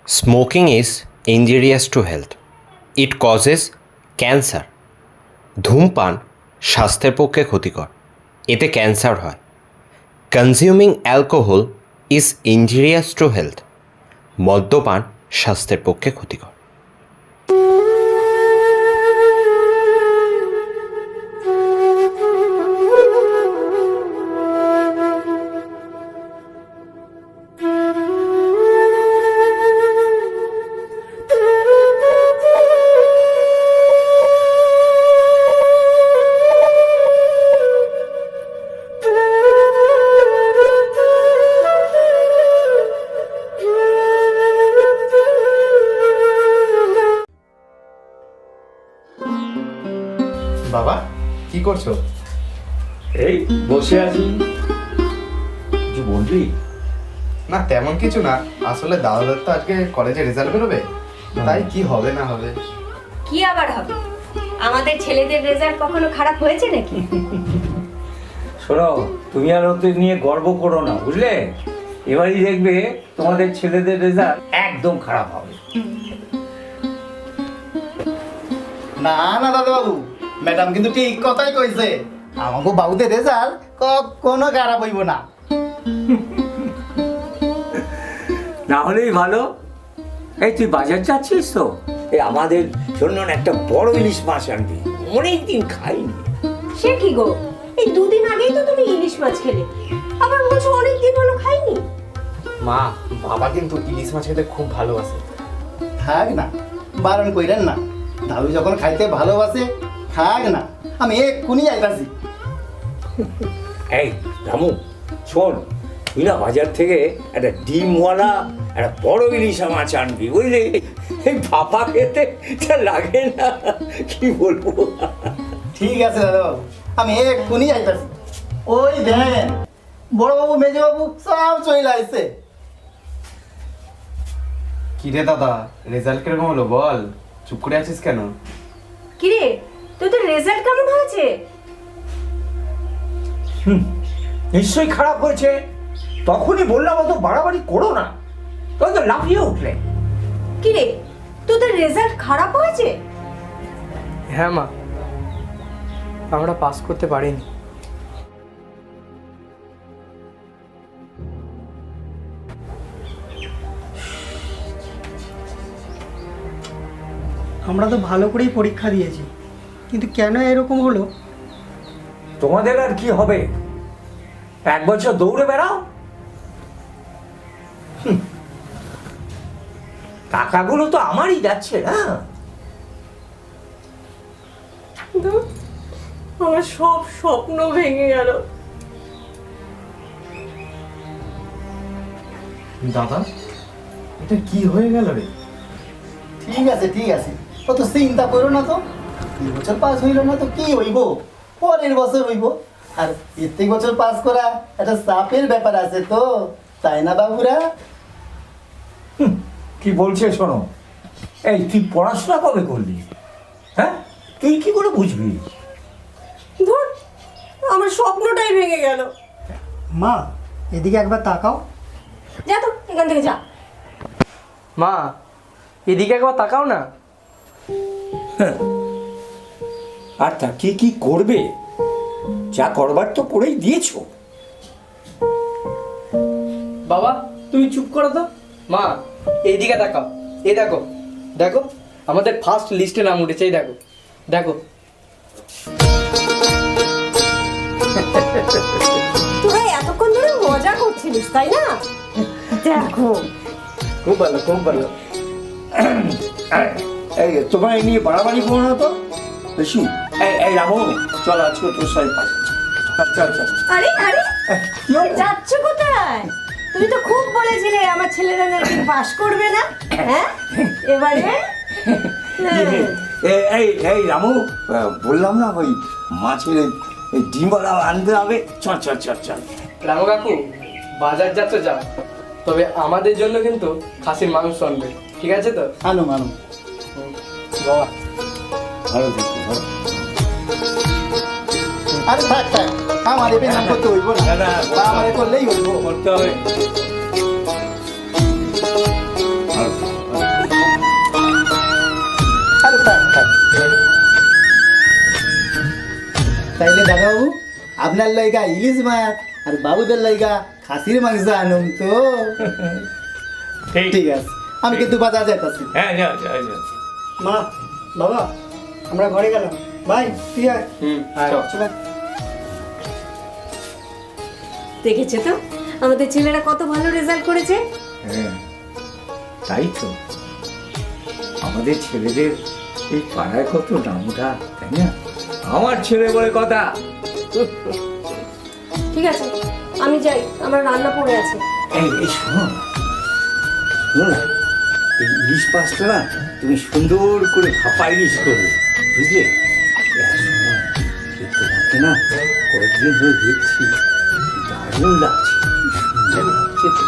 Smoking is injurious to health. It causes cancer. ধূমপান স্বাস্থ্যের পক্ষে ক্ষতিকর, এতে ক্যান্সার হয়। Consuming alcohol is injurious to health. মদ্যপান স্বাস্থ্যের পক্ষে ক্ষতিকর। বাবা কি করছো? এই বসে আছি। কিছু বলবি? না তেমন কিছু না, আসলে দাদাদের তো আজকে কলেজে রেজাল্ট বেরোবে, তাই কি হবে না হবে। কি আবার হবে? আমাদের ছেলেদের রেজাল্ট কখনো খারাপ হয়েছে নাকি? শোনো, তুমি আর ওদের নিয়ে গর্ব করো না, বুঝলে? এবারই দেখবে তোমাদের ছেলেদের রেজাল্ট একদম খারাপ হবে। না না দাদাবাবু, ম্যাডাম কিন্তু ঠিক কথাই কইছে, আমাকে বাবুদের রেজাল্ট কখনো খারাপ হইব না। না হলেই ভালো। এই তুই বাজার যাচ্ছিস তো? এই আমাদের জন্য একটা বড় ইলিশ মাছ আনবি, অনেকদিন খাইনি। সে কি গো, এই দুদিন আগেই তো তুমি ইলিশ মাছ খেলে, আবার বলছো অনেকদিন হলো খাইনি। মা, বাবা কিন্তু ইলিশ মাছ খেতে খুব ভালোবাসে। থাক না, বারণ কইরেন না, দাদু যখন খাইতে ভালোবাসে থাক না, আমি এক্ষুনি আইতাছি। এই রামু শোন, তুই না বাজার থেকে একটা ডিমওয়ালা একটা বড় ইলিশ মাছ আনবি, বুঝলি? এই ভাপা খেতে যা লাগে না, কি বলবো। ঠিক আছে দাদাবাবু, আমি এক্ষুনি আইতাছি। ওই দেন বড়বাবু মেজবাবু সব চলে আইছে। কি রে দাদা, রেজাল্ট কিরকম হলো বল? চুপ করে আছিস কেন? কি রে, তোদের রেজাল্ট কেমন হয়েছে? নিশ্চয়ই খারাপ হয়েছে, তখনই বললাম অত বাড়াবাড়ি করো না, তুই তো লাফিয়ে উঠলে। কি রে, তোদের রেজাল্ট খারাপ হয়েছে? হ্যাঁ মা, আমরা পাস করতে পারিনি। আমরা তো ভালো করেই পরীক্ষা দিয়েছি, কিন্তু কেন এরকম হলো? তোমাদের আর কি হবে, এক বছর দৌড়ে বেড়াও। টাকাগুলো তো আমারই যাচ্ছে না। আমার সব স্বপ্ন ভেঙে গেল। দাদা, এটা কি হয়ে গেল রে? ঠিক আছে ঠিক আছে, অত চিন্তা করো না তো। এই বছর পাস হইল না তো কি হইব, পরের বছর হইব। আর প্রত্যেক বছর পাস করা একটা চাপের ব্যাপার আছে তো, তাই না বাবুরা? কি বলছে শোনো, এই তুই পড়াশোনা কবে করলি? হ্যাঁ, তুই কি করে বুঝবি? ধর, আমার স্বপ্নটাই ভেঙে গেল। মা, এদিকে একবার তাকাও। যা তো এখান থেকে যা। মা, এদিকে একবার তাকাও না। আর তাকে কি করবে? যা করবার তো করেই দিয়েছো। বাবা, তুমি চুপ করো তো। মা, এইদিকে তাকাও। এই দেখো, দেখো আমাদের ফার্স্ট লিস্টে নাম উঠেছে। এই দেখো, দেখো। তোরা এতক্ষণ ধরে মজা করছিলিস তাই না? দেখো, খুব ভালো, খুব ভালো। এই তোমার এই নিয়ে বাড়াবাড়ি করো না তো বেশি। এই রামু, চল আজকে তোর সাথে পাস। আচ্ছা আচ্ছা। আরে আরে, কি হলো? যাচ্ছ কোথায়? তুমি তো খুব বলেছিলে আমার ছেলেরা নাকি পাস করবে না। হ্যাঁ, এবারে এই এই রামু, বললাম না ওই মাছের এই ডিমওয়ালা আনতে হবে। চল চল চল চল। রামু কাকু, বাজার যাচ্ছ যাও, তবে আমাদের জন্য কিন্তু খাসির মাংস আনবে, ঠিক আছে তো? আনো আনো। বাবা, ভালো থাকো, ভালো। আরে থাক থাক, আমার এবার নাম করতে হইব না, না, না, আমার করলেই হইব। করতে হবে। ভালো থাকো। তাইলে দাদাবাবু আপনার লাইগা ইলিশ মাছ আর বাবুদের লাইগা খাসির মাংস আনুন তো। ঠিক আছে, আমি কিন্তু বাজার যাইতাছি। হ্যাঁ যা যা যা। মা, বাবা, আমরা ঘরে গেলাম। ভাই, তুই আয়। চল। দেখেছে তো আমাদের ছেলেরা কত ভালো রেজাল্ট করেছে। হ্যাঁ তাই তো, আমাদের ছেলেদের এই পাড়ায় কত নামডাক, তাই না? আমার ছেলে বলে কথা। ঠিক আছে, আমি যাই, আমার রান্না পড়ে আছে। এই এই শোনো শোনো না, এই ইলিশ মাছটা না তুমি সুন্দর করে ভাপা ইলিশ করবে, বুঝলে? এই শোনো, এই তোমাকে না কয়েকদিন ধরে দেখছি, দারুণ লাগছে, কি সুন্দর লাগছে তো।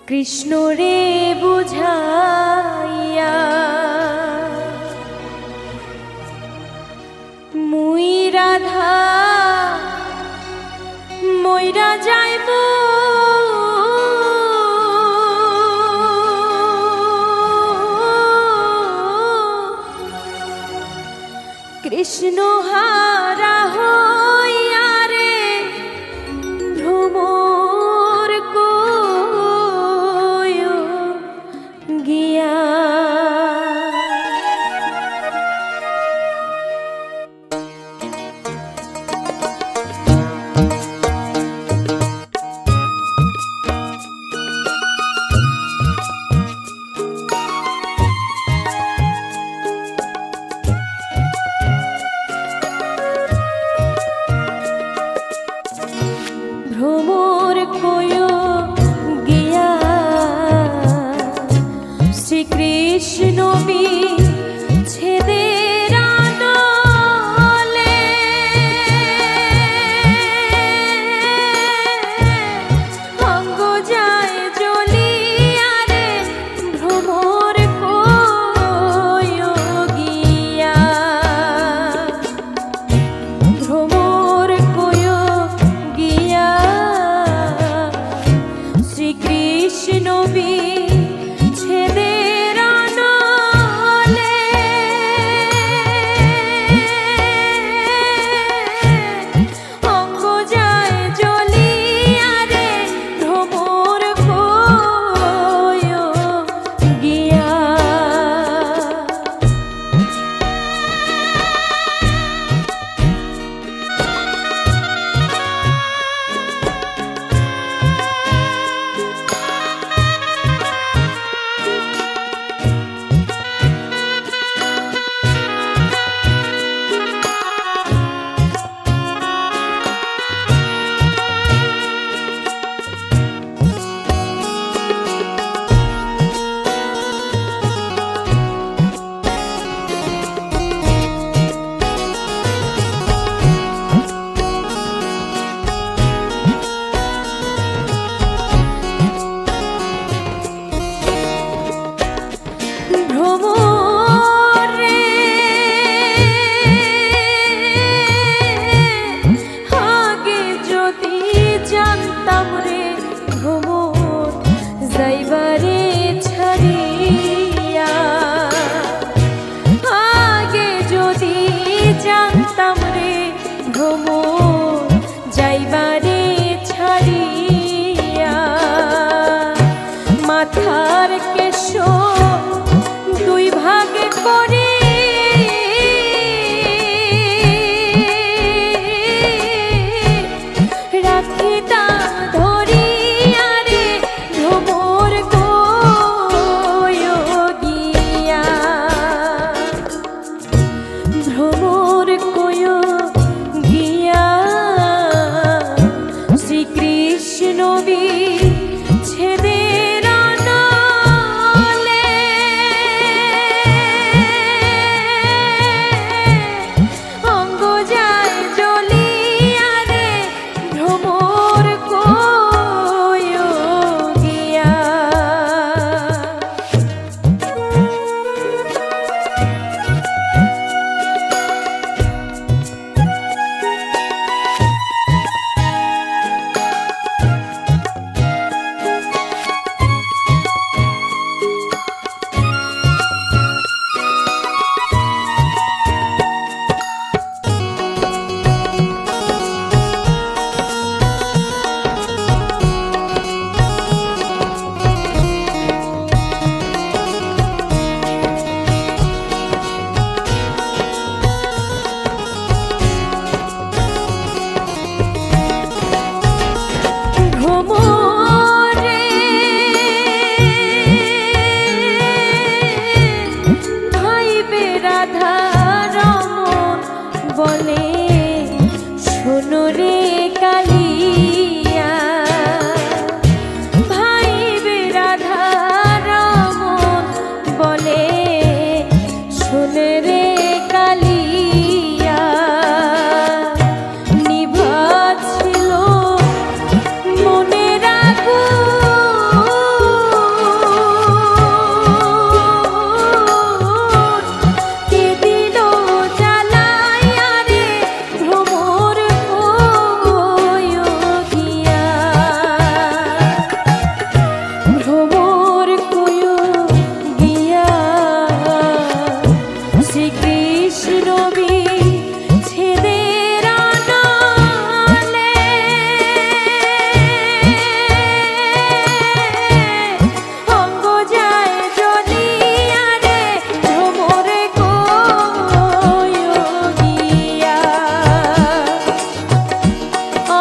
কৃষ্ণ রে বুঝাইয়া মুই রাধা মইরা যাইব কৃষ্ণ হারা হইয়া রে ভ্রমর কয় গিয়া আর কেশ দুই ভাগে করে রাখি তা ধরিয়া রে ভ্রমর গিয়া ভ্রমর গিয়া শ্রীকৃষ্ণ ছেদের নালে অঙ্গ যায় জ্বলিয়া রে ভ্রমর গিয়া ভ্রমরে ভাইবে রাধা রমন বলে শোনো রে কালিয়া ভাইবে রাধা রমন বলে শোনো রে কালিয়া নিভাছিল মনে রাখো কে দিল জ্বালাইয়া রে ভ্রমর গিয়া ভ্রমর গিয়া শ্রীকৃষ্ণ ছেদের নালে অঙ্গ যায় জ্বলিয়া রে ভ্রমর গিয়া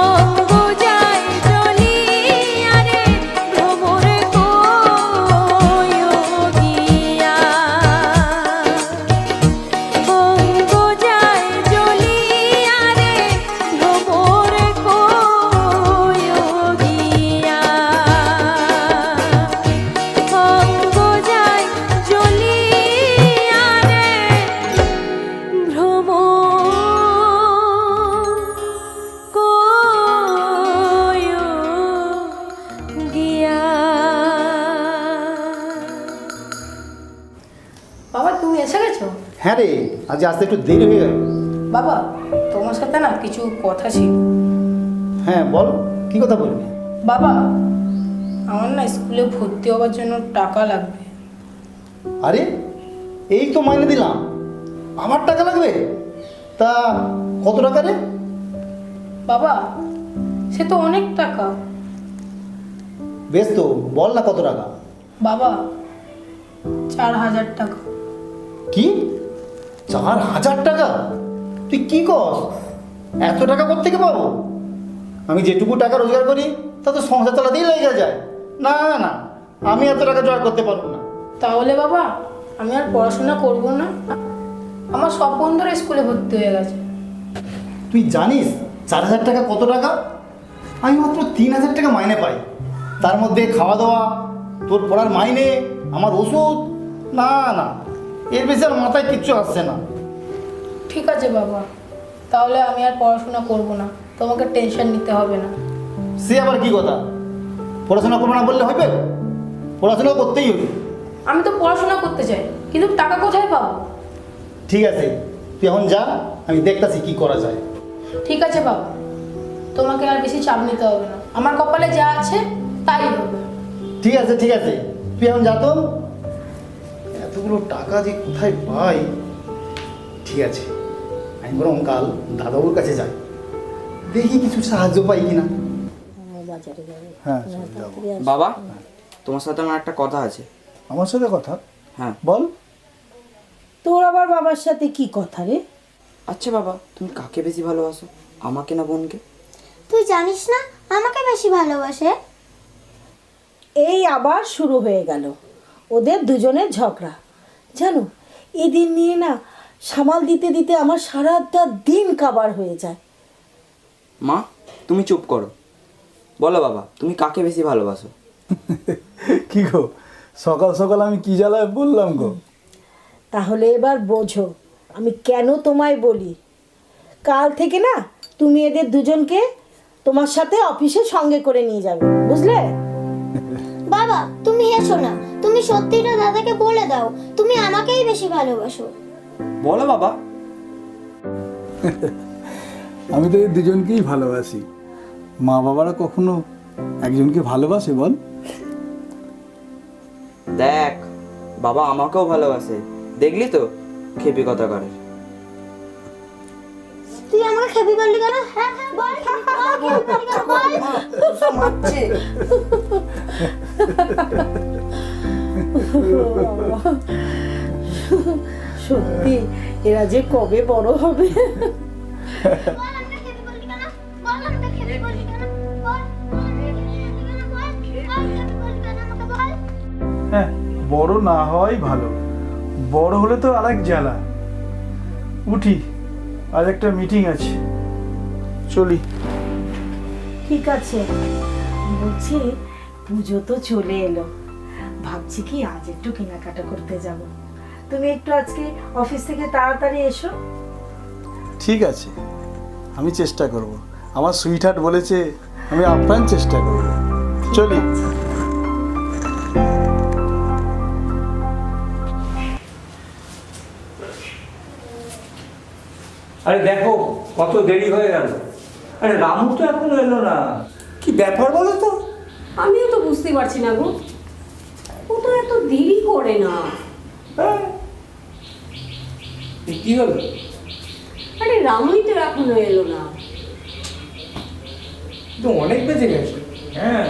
অঙ্গ যায় জ্বলিয়া রে ভ্রমর গিয়া অঙ্গ যায় জ্বলিয়া রে ভ্রমর গিয়া অঙ্গ যায় জ্বলিয়া রে ভ্রমর গিয়া। বাবা তুমি এসে গেছো? হ্যাঁ রে, আজ আসতে একটু দেরি হয়ে গেল। বাবা তোমার সাথে না কিছু কথা ছিল। হ্যাঁ বল, কি কথা বলবি? বাবা আমার না স্কুলে ভর্তি হওয়ার জন্য টাকা লাগবে। আরে এই তো মাইনে দিলাম, আমার টাকা লাগবে? তা কত টাকা রে? বাবা সে তো অনেক টাকা। বেশ তো, বল না কত টাকা? বাবা 4,000 টাকা। কি 4,000 টাকা? তুই কি কর? এত টাকা কোত্থেকে পাবো? আমি যেটুকু টাকা রোজগার করি তা তো সংসার চালাতেই লেগে যায়। না না, আমি এত টাকা জোগাড় করতে পারবো না। তাহলে বাবা আমি আর পড়াশোনা করব না, আমার সব বন্ধুরা স্কুলে ভর্তি হয়ে গেছে। তুই জানিস 4,000 টাকা কত টাকা? আমি মাত্র 3,000 টাকা মাইনে পাই, তার মধ্যে খাওয়া দাওয়া, তোর পড়ার মাইনে, আমার ওষুধ। না না, এর বেশি আর মাথায় কিচ্ছু আসছে না। ঠিক আছে বাবা, তাহলে আমি আর পড়াশোনা করব না, তোমাকে টেনশন নিতে হবে না। সে আবার কি কথা? পড়াশোনা করবো না বললে হবে? পড়াশোনা করতেই হবে। আমি তো পড়াশোনা করতে চাই, কিন্তু টাকা কোথায় পাবো? ঠিক আছে, তুই এখন যা, আমি দেখতাছি কি করা যায়। ঠিক আছে বাবা, তোমাকে আর বেশি চাপ নিতে হবে না, আমার কপালে যা আছে তাই হবে। ঠিক আছে ঠিক আছে, তুই এখন যা তো। এতগুলো টাকা যে কোথায় পাই? ঠিক আছে, আমি বরং কাল দাদাবুর কাছে যাই, দেখি কিছু সাহায্য পাই কিনা। হ্যাঁ বাবা, তোমার সাথে আমার একটা কথা আছে। আমার সাথে কথা? হ্যাঁ। বল। তোর আবার বাবার সাথে কি কথা রে? আচ্ছা বাবা, তুমি কাকে বেশি ভালোবাসো, আমাকে না বোনকে? তুই জানিস না আমাকে বেশি ভালোবাসে? এই আবার শুরু হয়ে গেল ওদের দুজনের ঝগড়া। জানো, এদিন নিয়ে না সামাল দিতে দিতে আমার সারাটা দিন কাবার হয়ে যায়। মা, তুমি চুপ করো। বলো বাবা, তুমি কাকে বেশি ভালোবাসো? কি গো, সকাল সকাল আমি কি জ্বালায় বললাম গো? তাহলে এবার বোঝো আমি কেন তোমায় বলি। কাল থেকে না তুমি এদের দুজনকে তোমার সাথে অফিসে সঙ্গে করে নিয়ে যাবে, বুঝলে? বাবা তুমি এসো না, তুমি সত্যিটা দাদাকে বলে দাও তুমি আমাকেই বেশি ভালোবাসো। বলো বাবা। আমি তো এই দুজনকেই ভালোবাসি। মা বাবারা কখনো একজনকে ভালোবাসে বল? দেখ, বাবা আমাকেও ভালোবাসে, দেখলি তো খেপি কথা করে। তুই আমাকে খেপি বললি কেন? হ্যাঁ বল, খেপি বললি কেন বল? সত্যি এরা যে কবে বড় হবে। হ্যাঁ, বড় না হওয়াই ভালো। বড় হলে তো আরেক জ্বালা। উঠি, আজ একটা মিটিং আছে, চলি। ঠিক আছে, বলছি পুজো তো চলে এলো, ভাবছি কি আজ একটু কেনাকাটা করতে যাব। তুমি একটু আজকে অফিস থেকে তাড়াতাড়ি এসো। ঠিক আছে, আমি চেষ্টা করব। আমার সুইটহার্ট বলেছে আমি আপ্রাণ চেষ্টা করব। চলি। আরে দেখো কত দেরি হয়ে গেল। আরে রামু তো এখনো এলো না, কি ব্যাপার বলো তো? আমিও তো বুঝতে পারছি না গো, ও তো এত দেরি করে না। হ্যাঁ, কি হলো? আরে রামুই তো এখনো এলো না। তো অনেক বেজে গেছে। হ্যাঁ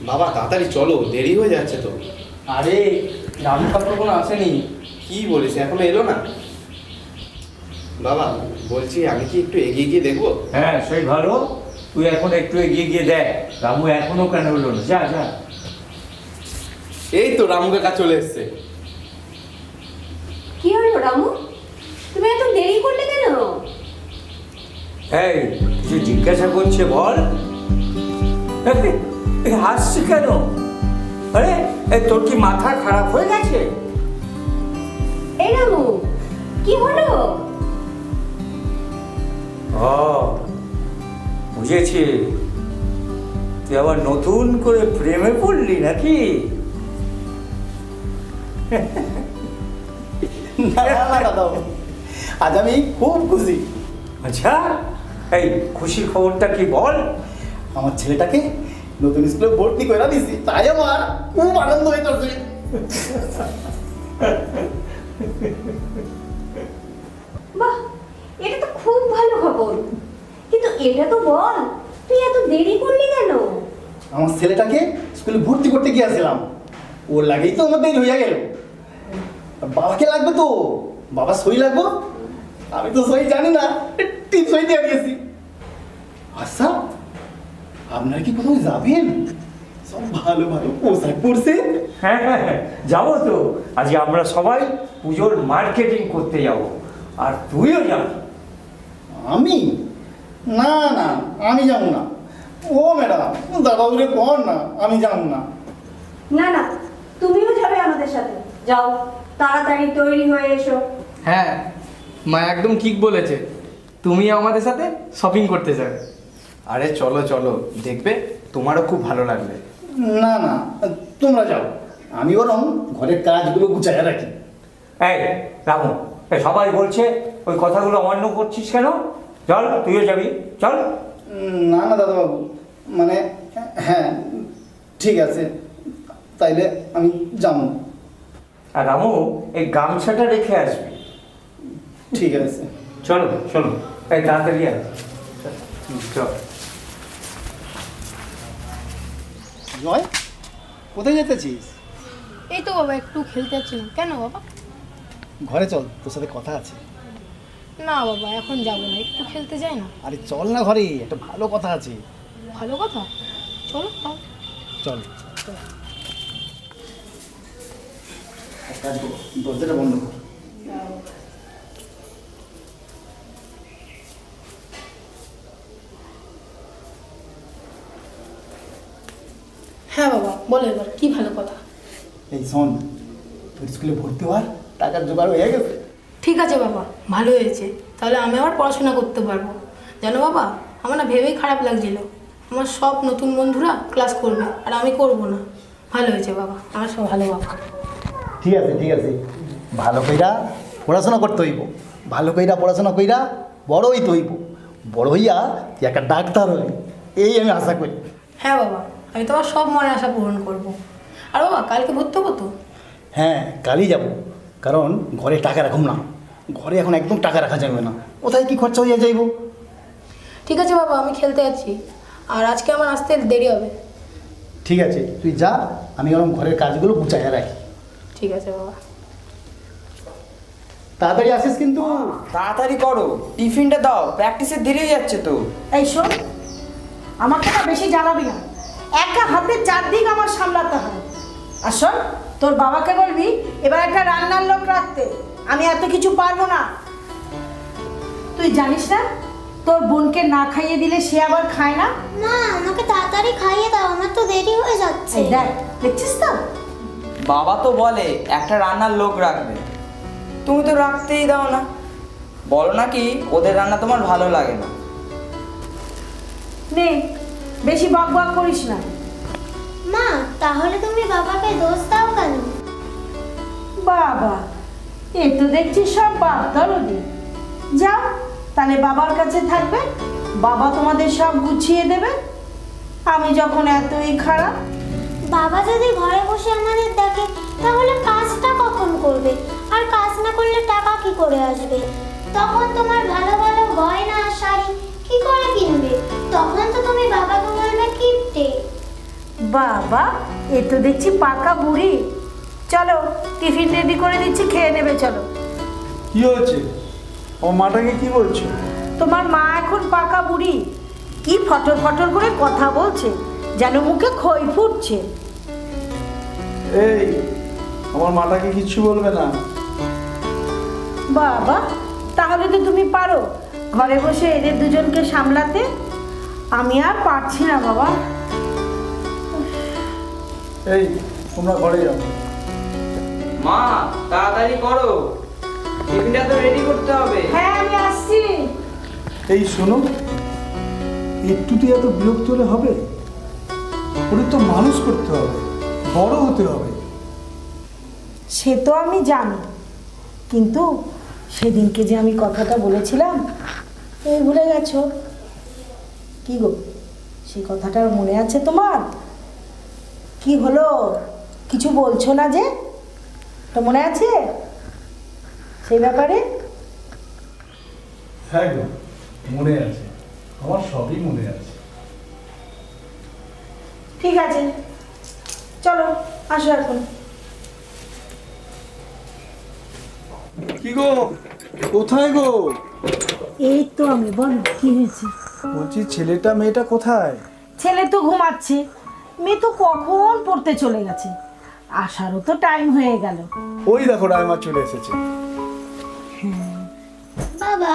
বাবা তাড়াতাড়ি চলো, দেরি হয়ে যাচ্ছে তো। আরে রামু কাকা কোনো আসেনি। কি বলিস, এখনো এলো না? বাবা বলছি আমি কি একটু এগিয়ে গিয়ে দেখবো? হ্যাঁ সেই ভালো, তুই এখন একটু এগিয়ে গিয়ে দেখ রামু এখনো কেন হলো না। যা যা। এই তো রামু কাকা চলে এসছে। কি হলো রামু, তুমি এত দেরি করলে কেন? এই কিছু জিজ্ঞাসা করছে বল। এই হাসছি কেন? আরে এই তোর কি মাথা খারাপ হয়ে গেছে? এই রামু কি হলো? ও বুঝেছি, তুই আবার নতুন করে প্রেমে পড়লি নাকি? না না দাদাবাবু, আজ আমি খুব খুশি। আচ্ছা, এই খুশির খবরটা কি বল? আমার ছেলেটাকে নতুন স্কুলে ভর্তি করে দিছি, তাই আমার খুব আনন্দ হইতেছে। বাহ, এটা তো খুব ভালো খবর, কিন্তু এটা তো বল তুই এত দেরি করলি কেন? আমার ছেলেটাকে স্কুলে ভর্তি করতে গিয়েছিলাম, ওর লাগেই তো আমার দেরি হইয়া গেল। বাবাকে লাগবে তো, বাবা সই লাগবো। আমি তো সই জানি না, টিপ সই দিয়ে দিয়েছি। আচ্ছা, আপনারা কি কোথাও যাবেন? সব ভালো ভালো পোশাক পরছে। হ্যাঁ হ্যাঁ হ্যাঁ, যাবো তো। আজকে আমরা সবাই পুজোর মার্কেটিং করতে যাব, আর তুইও যাবি। আমি? না না, আমি যাবো না। ও ম্যাডাম, দাদাবুরে কর না, আমি যাবো না। না না, তুমিও যাবে আমাদের সাথে। যাও, তাড়াতাড়ি তৈরি হয়ে এসো। হ্যাঁ, মা একদম ঠিক বলেছে, তুমি আমাদের সাথে শপিং করতে যাবে। আরে চলো চলো, দেখবে তোমারও খুব ভালো লাগবে। না না, তোমরা যাও, আমি বরং ঘরের কাজগুলো গুছাইয়া রাখি। এই রামু, এই সবাই বলছে ওই কথাগুলো অমান্য করছিস কেন? চল, তুইও যাবি, চল। না না দাদাবাবু, মানে হ্যাঁ ঠিক আছে, তাইলে আমি যাবো। আর রামু, এই গামছাটা রেখে আসবি। ঠিক আছে, চলো চলো, এই তাড়াতাড়ি আয়। চল। জয়, কোথায় যেতেছিস? এই তো বাবা একটু খেলতে যাচ্ছিলাম। কেন বাবা? ঘরে চল, তোর সাথে কথা আছে। না বাবা এখন যাবো না, একটু খেলতে যাই না। আরে চল না ঘরে, একটা ভালো কথা আছে। ভালো কথা, চলো তাও। চল এক কাজ কর, দরজাটা বন্ধ কর। হ্যাঁ বাবা বলো এবার কি ভালো কথা। এই শোন, তোর স্কুলে ভর্তি হওয়ার টাকার জোগাড় হয়ে গেছে। ঠিক আছে বাবা, ভালো হয়েছে, তাহলে আমি আবার পড়াশোনা করতে পারবো। জানো বাবা, আমার না ভেবেই খারাপ লাগছিল, আমার সব নতুন বন্ধুরা ক্লাস করবে আর আমি করব না। ভালো হয়েছে বাবা, আমার সব ভালো বাবা। ঠিক আছে ঠিক আছে, ভালো কইরা পড়াশোনা করতে হইব, ভালো কইরা পড়াশোনা কইরা বড় হইতে হইব, বড় হইয়া তুই একটা ডাক্তার হই, এই আমি আশা করি। হ্যাঁ বাবা, আমি তোমার সব মনের আশা পূরণ করব। আর বাবা কালকে ভর্তি হবো তো? হ্যাঁ কালই যাব, কারণ ঘরে টাকা রাখুম না, ঘরে এখন একদম টাকা রাখা যাবে না, কোথায় কি খরচা হইয়া যাইব। ঠিক আছে বাবা, আমি খেলতে যাচ্ছি, আর আজকে আমার আসতে দেরি হবে। ঠিক আছে তুই যা, আমি ওরকম ঘরের কাজগুলো গুছাইয়া রাখি। ঠিক আছে বাবা। তাড়াতাড়ি আসিস কিন্তু। তাড়াতাড়ি করো, টিফিনটা দাও, প্র্যাকটিসে দেরি হয়ে যাচ্ছে তো। এই শোন, আমাকে না বেশি জ্বালাবি না, একা হাতে চারদিক আমার সামলাতে হয়। আর শোন, তোর বাবাকে বলবি এবার একটা রান্নার লোক রাখতে, আমি এত কিছু পারবো না। তুই জানিস না তোর বোনকে না খাইয়ে দিলে সে আবার খায় না। না, আমাকে তাড়াতাড়ি খাইয়ে দাও, আমার তো দেরি হয়ে যাচ্ছে। এই দেখ, দেখছিস তো? বাবা তো বলে একটা রান্নার লোক রাখবে, তুমি তো রাখতেই দাও না, বলো নাকি ওদের রান্না তোমার ভালো লাগে না। নে, বেশি বক বক করিস না। মা, তাহলে তুমি বাবাকে দোষ দাও কেন? বাবা, এ তো দেখছি সব বাপ দরদি। যাও, তাহলে বাবার কাছে থাকবে, বাবা তোমাদের সব গুছিয়ে দেবে। আমি যখন এতই খারাপ। বাবা যদি ঘরে বসে আমাদের দেখে তাহলে কাজটা কখন করবে? আর কাজ না করলে টাকা কি করে আসবে? তখন তোমার ভালো ভালো গয়না শাড়ি কি করে কিনবে? তখন তো তুমি বাবাকে বলবে কিনতে। বাবা, এ তো দেখছি পাকা বুড়ি। চলো, টিফিন রেডি করে দিচ্ছি, খেয়ে নেবে। চলো। কি হয়েছে? ও মাটাকে কি বলছো? তোমার মা এখন পাকা বুড়ি, কি ফটর ফটর করে কথা বলছে, যেন মুখে খই ফুটছে। এই, আমার মাটাকে কিচ্ছু বলবে না। বাবা, তাহলে তো তুমি পারো ঘরে বসে এদের দুজনকে সামলাতে। আমি আর পারছি না বাবা। এই, তোমরা ঘরে যাও। মা তাড়াতাড়ি করো, টিফিনটা তো রেডি করতে হবে। হ্যাঁ, আমি আসছি। এই শোনো, একটুতে এত বিরক্ত হলে হবে? ওদের তো মানুষ করতে হবে, বড় হতে হবে। সে তো আমি জানি, কিন্তু সেদিনকে যে আমি কথাটা বলেছিলাম, এই ভুলে গেছো? কি গো, সেই কথাটা মনে আছে তোমার? কি হলো, কিছু বলছো না যে? তো মনে আছে সেই ব্যাপারে? হ্যাঁ গো, মনে আছে, আমার সবই মনে আছে। ঠিক আছে, চলো আসো এখন। কি গো, কোথায় গো? এই তো আমি, বলো কি হয়েছে? বলছি ছেলেটা মেয়েটা কোথায়? ছেলে তো ঘুমাচ্ছে, মেয়ে তো কখন পড়তে চলে গেছে, আসারও তো টাইম হয়ে গেল। ওই দেখো রায়মা চলে এসেছে। বাবা,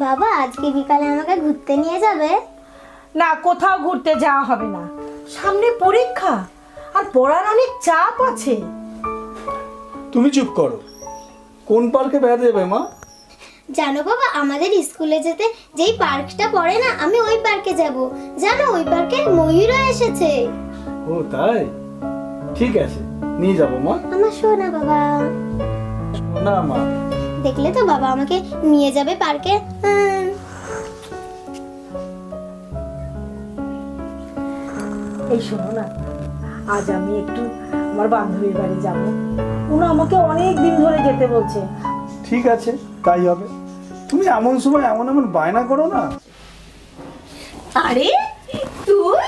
বাবা আজকে বিকালে আমাকে ঘুরতে নিয়ে যাবে? না, কোথাও ঘুরতে যাওয়া হবে না, সামনে পরীক্ষা আর পড়ার অনেক চাপ আছে। তুমি চুপ করো, কোন পার্কে বেড়াতে যাবে মা? জানো বাবা, আমাদের স্কুলে যেতে যেই পার্কটা পড়ে না, আমি ওই পার্কে যাব। জানো, ওই পার্কে ময়ূরও এসেছে। ও তাই, ঠিক আছে, নিয়ে যাবো মা। আমার সোনা বাবা। না মা, দেখলে তো বাবা আমাকে নিয়ে যাবে পার্কে। এই শোনো না, আজ আমি একটু আমার বান্ধবীর বাড়ি যাব, উনি আমাকে অনেক দিন ধরে যেতে বলছে। ঠিক আছে, তাই হবে। তুমি এমন সময় এমন এমন বায়না করো না। আরে তুই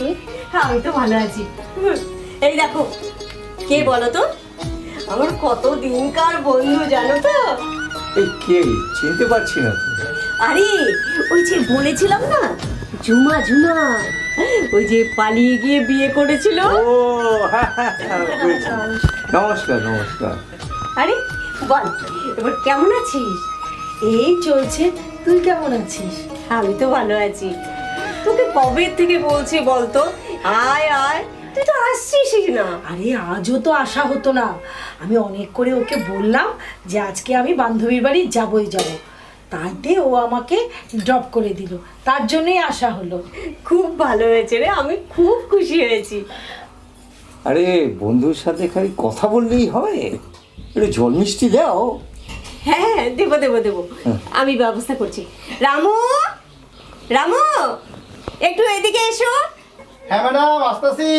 মাসি? হ্যাঁ, আমি তো ভালো আছি। এই দেখো, কে বলো তো? আমার কত দিনকার বন্ধু, জানো তো? এই কে? চিনতে পারছি না তো। আরে ওই যে বলেছিলাম না, ঝুমা ঝুমা, ওই যে পালিয়ে গিয়ে বিয়ে করেছিল। ও হ্যাঁ, বুঝেছি। নমস্কার নমস্কার। আরে বল, এবার কেমন আছিস? এই চলছে, তুই কেমন আছিস? আমি তো ভালো আছি। তোকে কবে থেকে বলছি বলতো, আয় আয়, তুই তো আসছিসই না। আরে আজও তো আসা হতো না, আমি অনেক করে ওকে বললাম যে আজকে আমি বান্ধবীর বাড়ি যাবই যাব, তাইতে ও আমাকে ড্রপ করে দিল, তার জন্যই আসা হলো। খুব ভালো হয়েছে রে, আমি খুব খুশি হয়েছি। আরে বন্ধুর সাথে খালি কথা বললেই হয়? একটু জল মিষ্টি দাও। হ্যাঁ দেবো দেবো দেবো, আমি ব্যবস্থা করছি। রামু, রামু, একটু এদিকে এসো। হ্যাঁ ম্যাডাম, আসতেছি।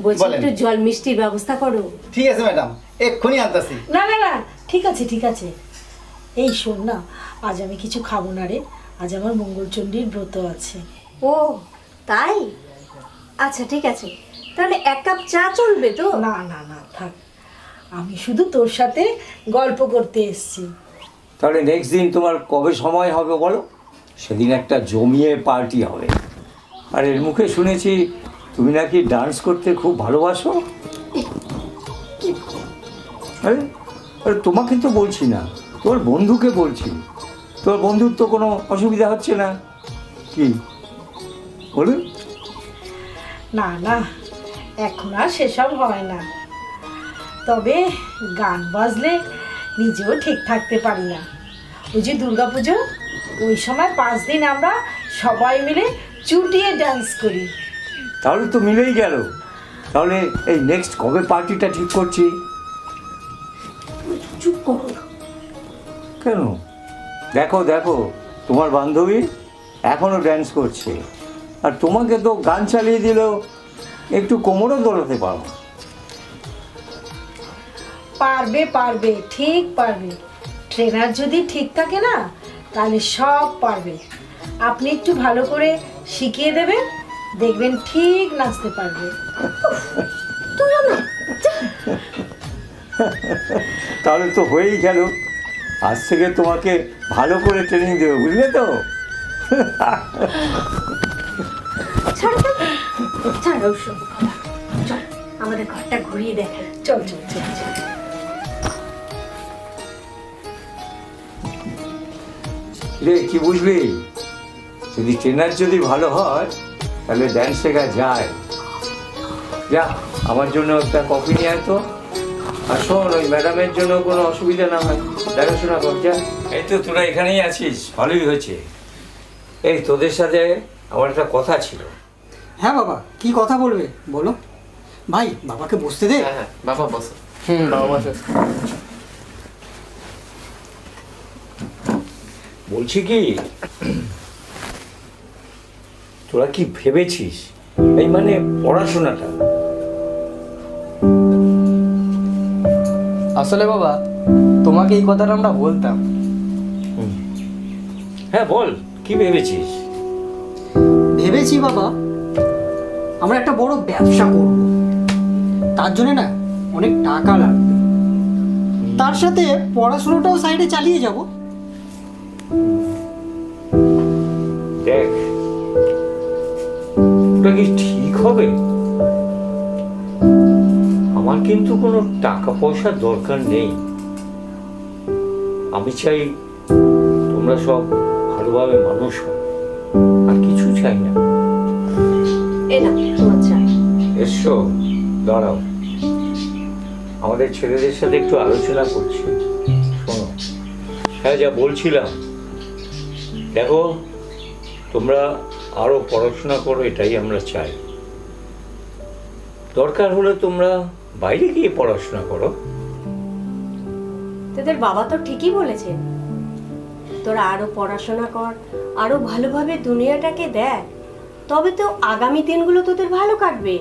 বলছি বলেন। একটু জল মিষ্টির ব্যবস্থা করো। ঠিক আছে ম্যাডাম, এক্ষুনি আনতেছি। না না না, ঠিক আছে ঠিক আছে। এই শোন না, আজ আমি কিছু খাবো না রে, আজ আমার মঙ্গলচণ্ডীর ব্রত আছে। ও তাই? আচ্ছা ঠিক আছে, তাহলে এক কাপ চা চলবে তো? না না না, থাক, আমি শুধু তোর সাথে গল্প করতে এসেছি। তাহলে নেক্সট দিন তোমার কবে সময় হবে বলো, সেদিন একটা জমিয়ে পার্টি হবে। আর এর মুখে শুনেছি তুমি নাকি ডান্স করতে খুব ভালোবাসো। আরে আরে তোমাকে তো বলছি না, তোর বন্ধুকে বলছি। তোর বন্ধুর তো কোনো অসুবিধা হচ্ছে না কি বলুন? না না, এখন আর সেসব হয় না, তবে গান বাজলে নিজেও ঠিক থাকতে পারি না। ওই যে দুর্গাপুজো, ওই সময় 5 দিন আমরা সবাই মিলে চুটিয়ে ডান্স করি। তাহলে তো মিলেই গেল। তাহলে এই নেক্সট কবে পার্টিটা ঠিক করছি? চুপ করো। কেন? দেখো দেখো, তোমার বান্ধবী এখনও ড্যান্স করছে, আর তোমাকে তো গান চালিয়ে দিলেও একটু কোমরও দোলাতে পারো। পারবে পারবে, ঠিক পারবে। ট্রেনার যদি ঠিক থাকে না, তাহলে সব পারবে। আপনি একটু ভালো করে শিখিয়ে দেবেন, দেখবেন ঠিক নাচতে পারবে। তাহলে তো হয়েই গেল। আজ থেকে তোমাকে ভালো করে ট্রেনিং দেবো, বুঝলে তো? ছাড়ো তো, ছাড়ো ওসব কথা। চল আমাদের ঘরটা ঘুরিয়ে দেখাই। চল চল চল চল। রে কি বুঝলি, যদি ট্রেনার যদি ভালো হয় তাহলে ড্যান্স শেখা যায়। যা, আমার জন্য একটা কফি নিয়ে আয় তো। আর শোন, ওই ম্যাডামের জন্য কোনো অসুবিধা না হয় দেখাশোনা কর। যা। এই তো তোরা এখানেই আছিস, ভালোই হয়েছে। এই তোদের সাথে আমার একটা কথা ছিল। হ্যাঁ বাবা, কি কথা বলবে বলো। ভাই, বাবাকে বসতে দে। হ্যাঁ বাবা বসো। বাবা বসো। বলছি কি, তোরা কি ভেবেছিস এই মানে পড়াশোনাটা? আসলে বাবা, তোমাকে এই কথাটা আমরা বলতাম। হ্যাঁ বল, কি ভেবেছিস? ভেবেছি বাবা, আমরা একটা বড় ব্যবসা করব। তার জন্য না অনেক টাকা লাগবে, তার সাথে পড়াশোনাটাও সাইডে চালিয়ে যাব। দেখ, ওটা কি ঠিক হবে? আমার কিন্তু কোনো টাকা পয়সার দরকার নেই। আমি চাই তোমরা সব ভালোভাবে মানুষ হও, আর কিছু চাই না। এ না তোমার চা। এসো, দাঁড়াও, আমাদের ছেলেদের সাথে একটু আলোচনা করছি, শোনো। হ্যাঁ, যা বলছিলাম, দেখো তোমরা আরো পড়াশোনা করো, এটাই আমরা চাই। দরকার হলে তোমরা বাইরে গিয়ে পড়াশোনা করো। তোদের বাবা তো ঠিকই বলেছে, তোরা আরো পড়াশোনা কর, আরো ভালোভাবে দুনিয়াটাকে দেখ, তবে তো আগামী দিনগুলো তোদের ভালো কাটবে।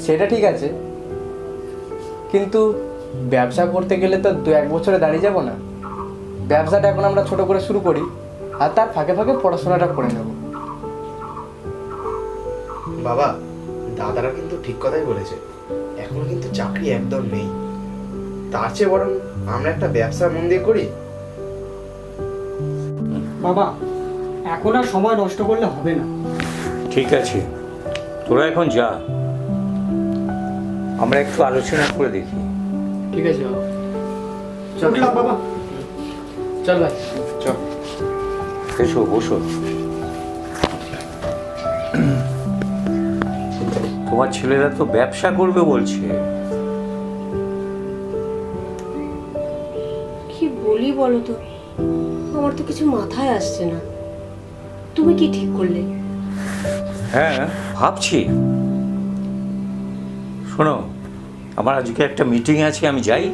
সেটা ঠিক আছে, কিন্তু ব্যবসা করতে গেলে তো 2-1 বছরে দাঁড়িয়ে যাব না। ব্যবসাটা এখন আমরা ছোট করে শুরু করি, আর তার ফাঁকে ফাঁকে পড়াশোনাটা করে নেব। বাবা, দাদারা কিন্তু ঠিক কথাই বলেছে, এখন কিন্তু চাকরি একদম নেই। তার চেয়ে বরং আমরা একটা ব্যবসা মন দিয়ে করি। বাবা, এখন আর সময় নষ্ট করলে হবে না। ঠিক আছে, তোরা এখন যা, আমরা একটু আলোচনা করে দেখি। ঠিক আছে বাবা, উঠলাম বাবা। চল ভাই। চল। এসো, বসো। তোমার ছেলেরা তো ব্যবসা করবে বলছে। কি বলি বলো তো, আমার তো কিছু মাথায় আসছে না। তুমি কি ঠিক করলে? হ্যাঁ, ভাবছি। শোনো, আমার আজকে একটা মিটিং আছে, আমি যাই।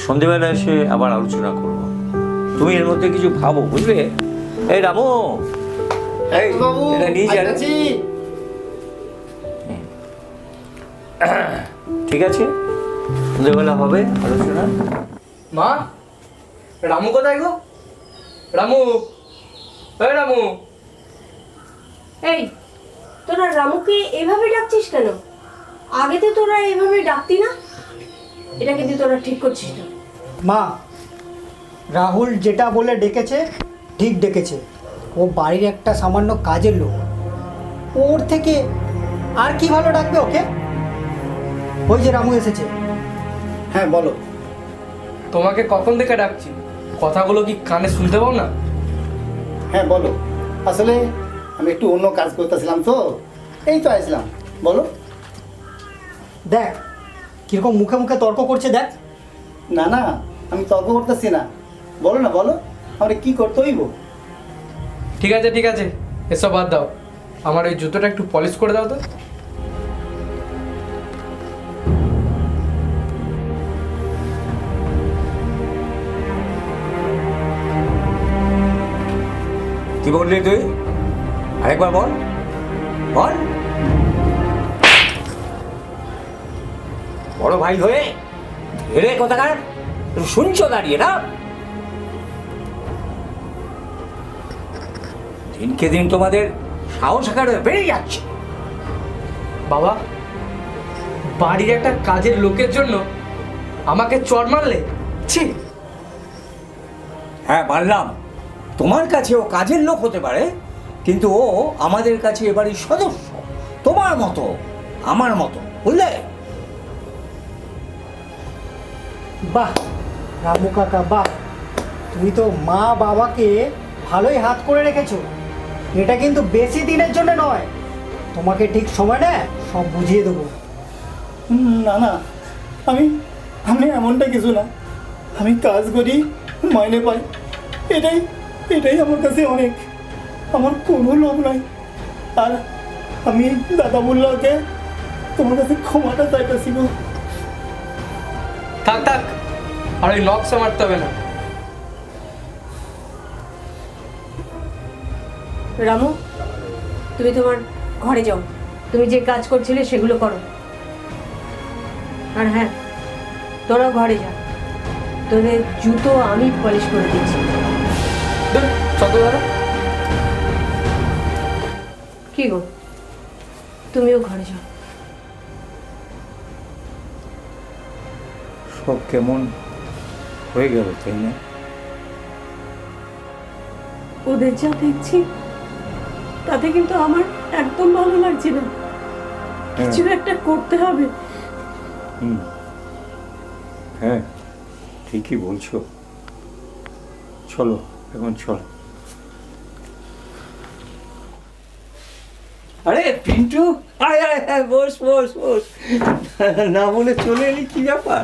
সন্ধেবেলা এসে আবার আলোচনা করব। তুমি এর মধ্যে কিছু ভাবো, বুঝলে? এই রামু, এই এটা নিয়ে যা। ঠিক আছে, সন্ধেবেলা হবে আলোচনা। মা, রামু কোথায় গো? রামু, এই রামু। এই, তোরা রামুকে এভাবে ডাকছিস কেন? আগে তো তোরা এভাবে ডাকতি না। এটা কিন্তু তোরা ঠিক করছিস না। মা, রাহুল যেটা বলে ডেকেছে ঠিক ডেকেছে। ও বাড়ির একটা সামান্য কাজের লোক, ওর থেকে আর কি ভালো ডাকবে ওকে? ওই যে রামু এসেছে। হ্যাঁ বলো। তোমাকে কখন থেকে ডাকছি, কথাগুলো কি কানে শুনতে পাও না? হ্যাঁ বলো। আসলে আমি একটু অন্য কাজ করতেছিলাম তো, এই তো আসলাম। বলো। দেখ কিরকম মুখে মুখে তর্ক করছে, দেখ। না না, আমি তর্ক করতেছি না। বলো না, বলো আমরা কি করতে হইব? ঠিক আছে ঠিক আছে, এসব বাদ দাও। আমার ওই জুতোটা একটু পলিশ করে দাও তো। কি বললি তুই? আরেকবার বল, বল। বড় ভাই হয়ে ধীরে কথাকার শুনছো দাঁড়িয়ে না? দিনকে দিন তোমাদের সাহস আকারে বেড়ে যাচ্ছে। বাবা, বাড়ির একটা কাজের লোকের জন্য আমাকে চড় মারলে? ছি। হ্যাঁ মানলাম, তোমার কাছে ও কাজের লোক হতে পারে, কিন্তু ও আমাদের কাছে এবারই সদস্য, তোমার মতো আমার মতো, বুঝলে? বাহ রামু কাকা, বাহ, তুমি তো মা বাবাকে ভালোই হাত করে রেখেছো। এটা কিন্তু বেশি দিনের জন্য নয়, তোমাকে ঠিক সময় না সব বুঝিয়ে দেবো। না না, আমি আমি এমনটা কিছু না। আমি কাজ করি, মাইনে পাই, এটাই এটাই আমার কাছে অনেক। আমার কোনো লোভ নাই। আর আমি দাদা বললাকে তোমার কাছে ক্ষমাটা চাইতেছিল। থাক থাক, আর ওই নকশা মারতে হবে না। রামু, তুমি তোমার ঘরে যাও, তুমি যে কাজ করছিলে সেগুলো করো। আর হ্যাঁ, তোরা ঘরে যা, তোদের জুতো আমি পলিশ করে দিচ্ছি। কি গো, তুমিও ঘরে যাও। সব কেমন হয়ে গেল, তাই না? ওদের যা দেখছি তাতে কিন্তু আমার একদম ভালো লাগছে না। কিছু একটা করতে হবে। হ্যাঁ, ঠিকই বলছো। চলো এখন, চল। আরে পিন্টু, আয় আয় আয়, বস বস বস। না বলে চলে এলি, কি ব্যাপার?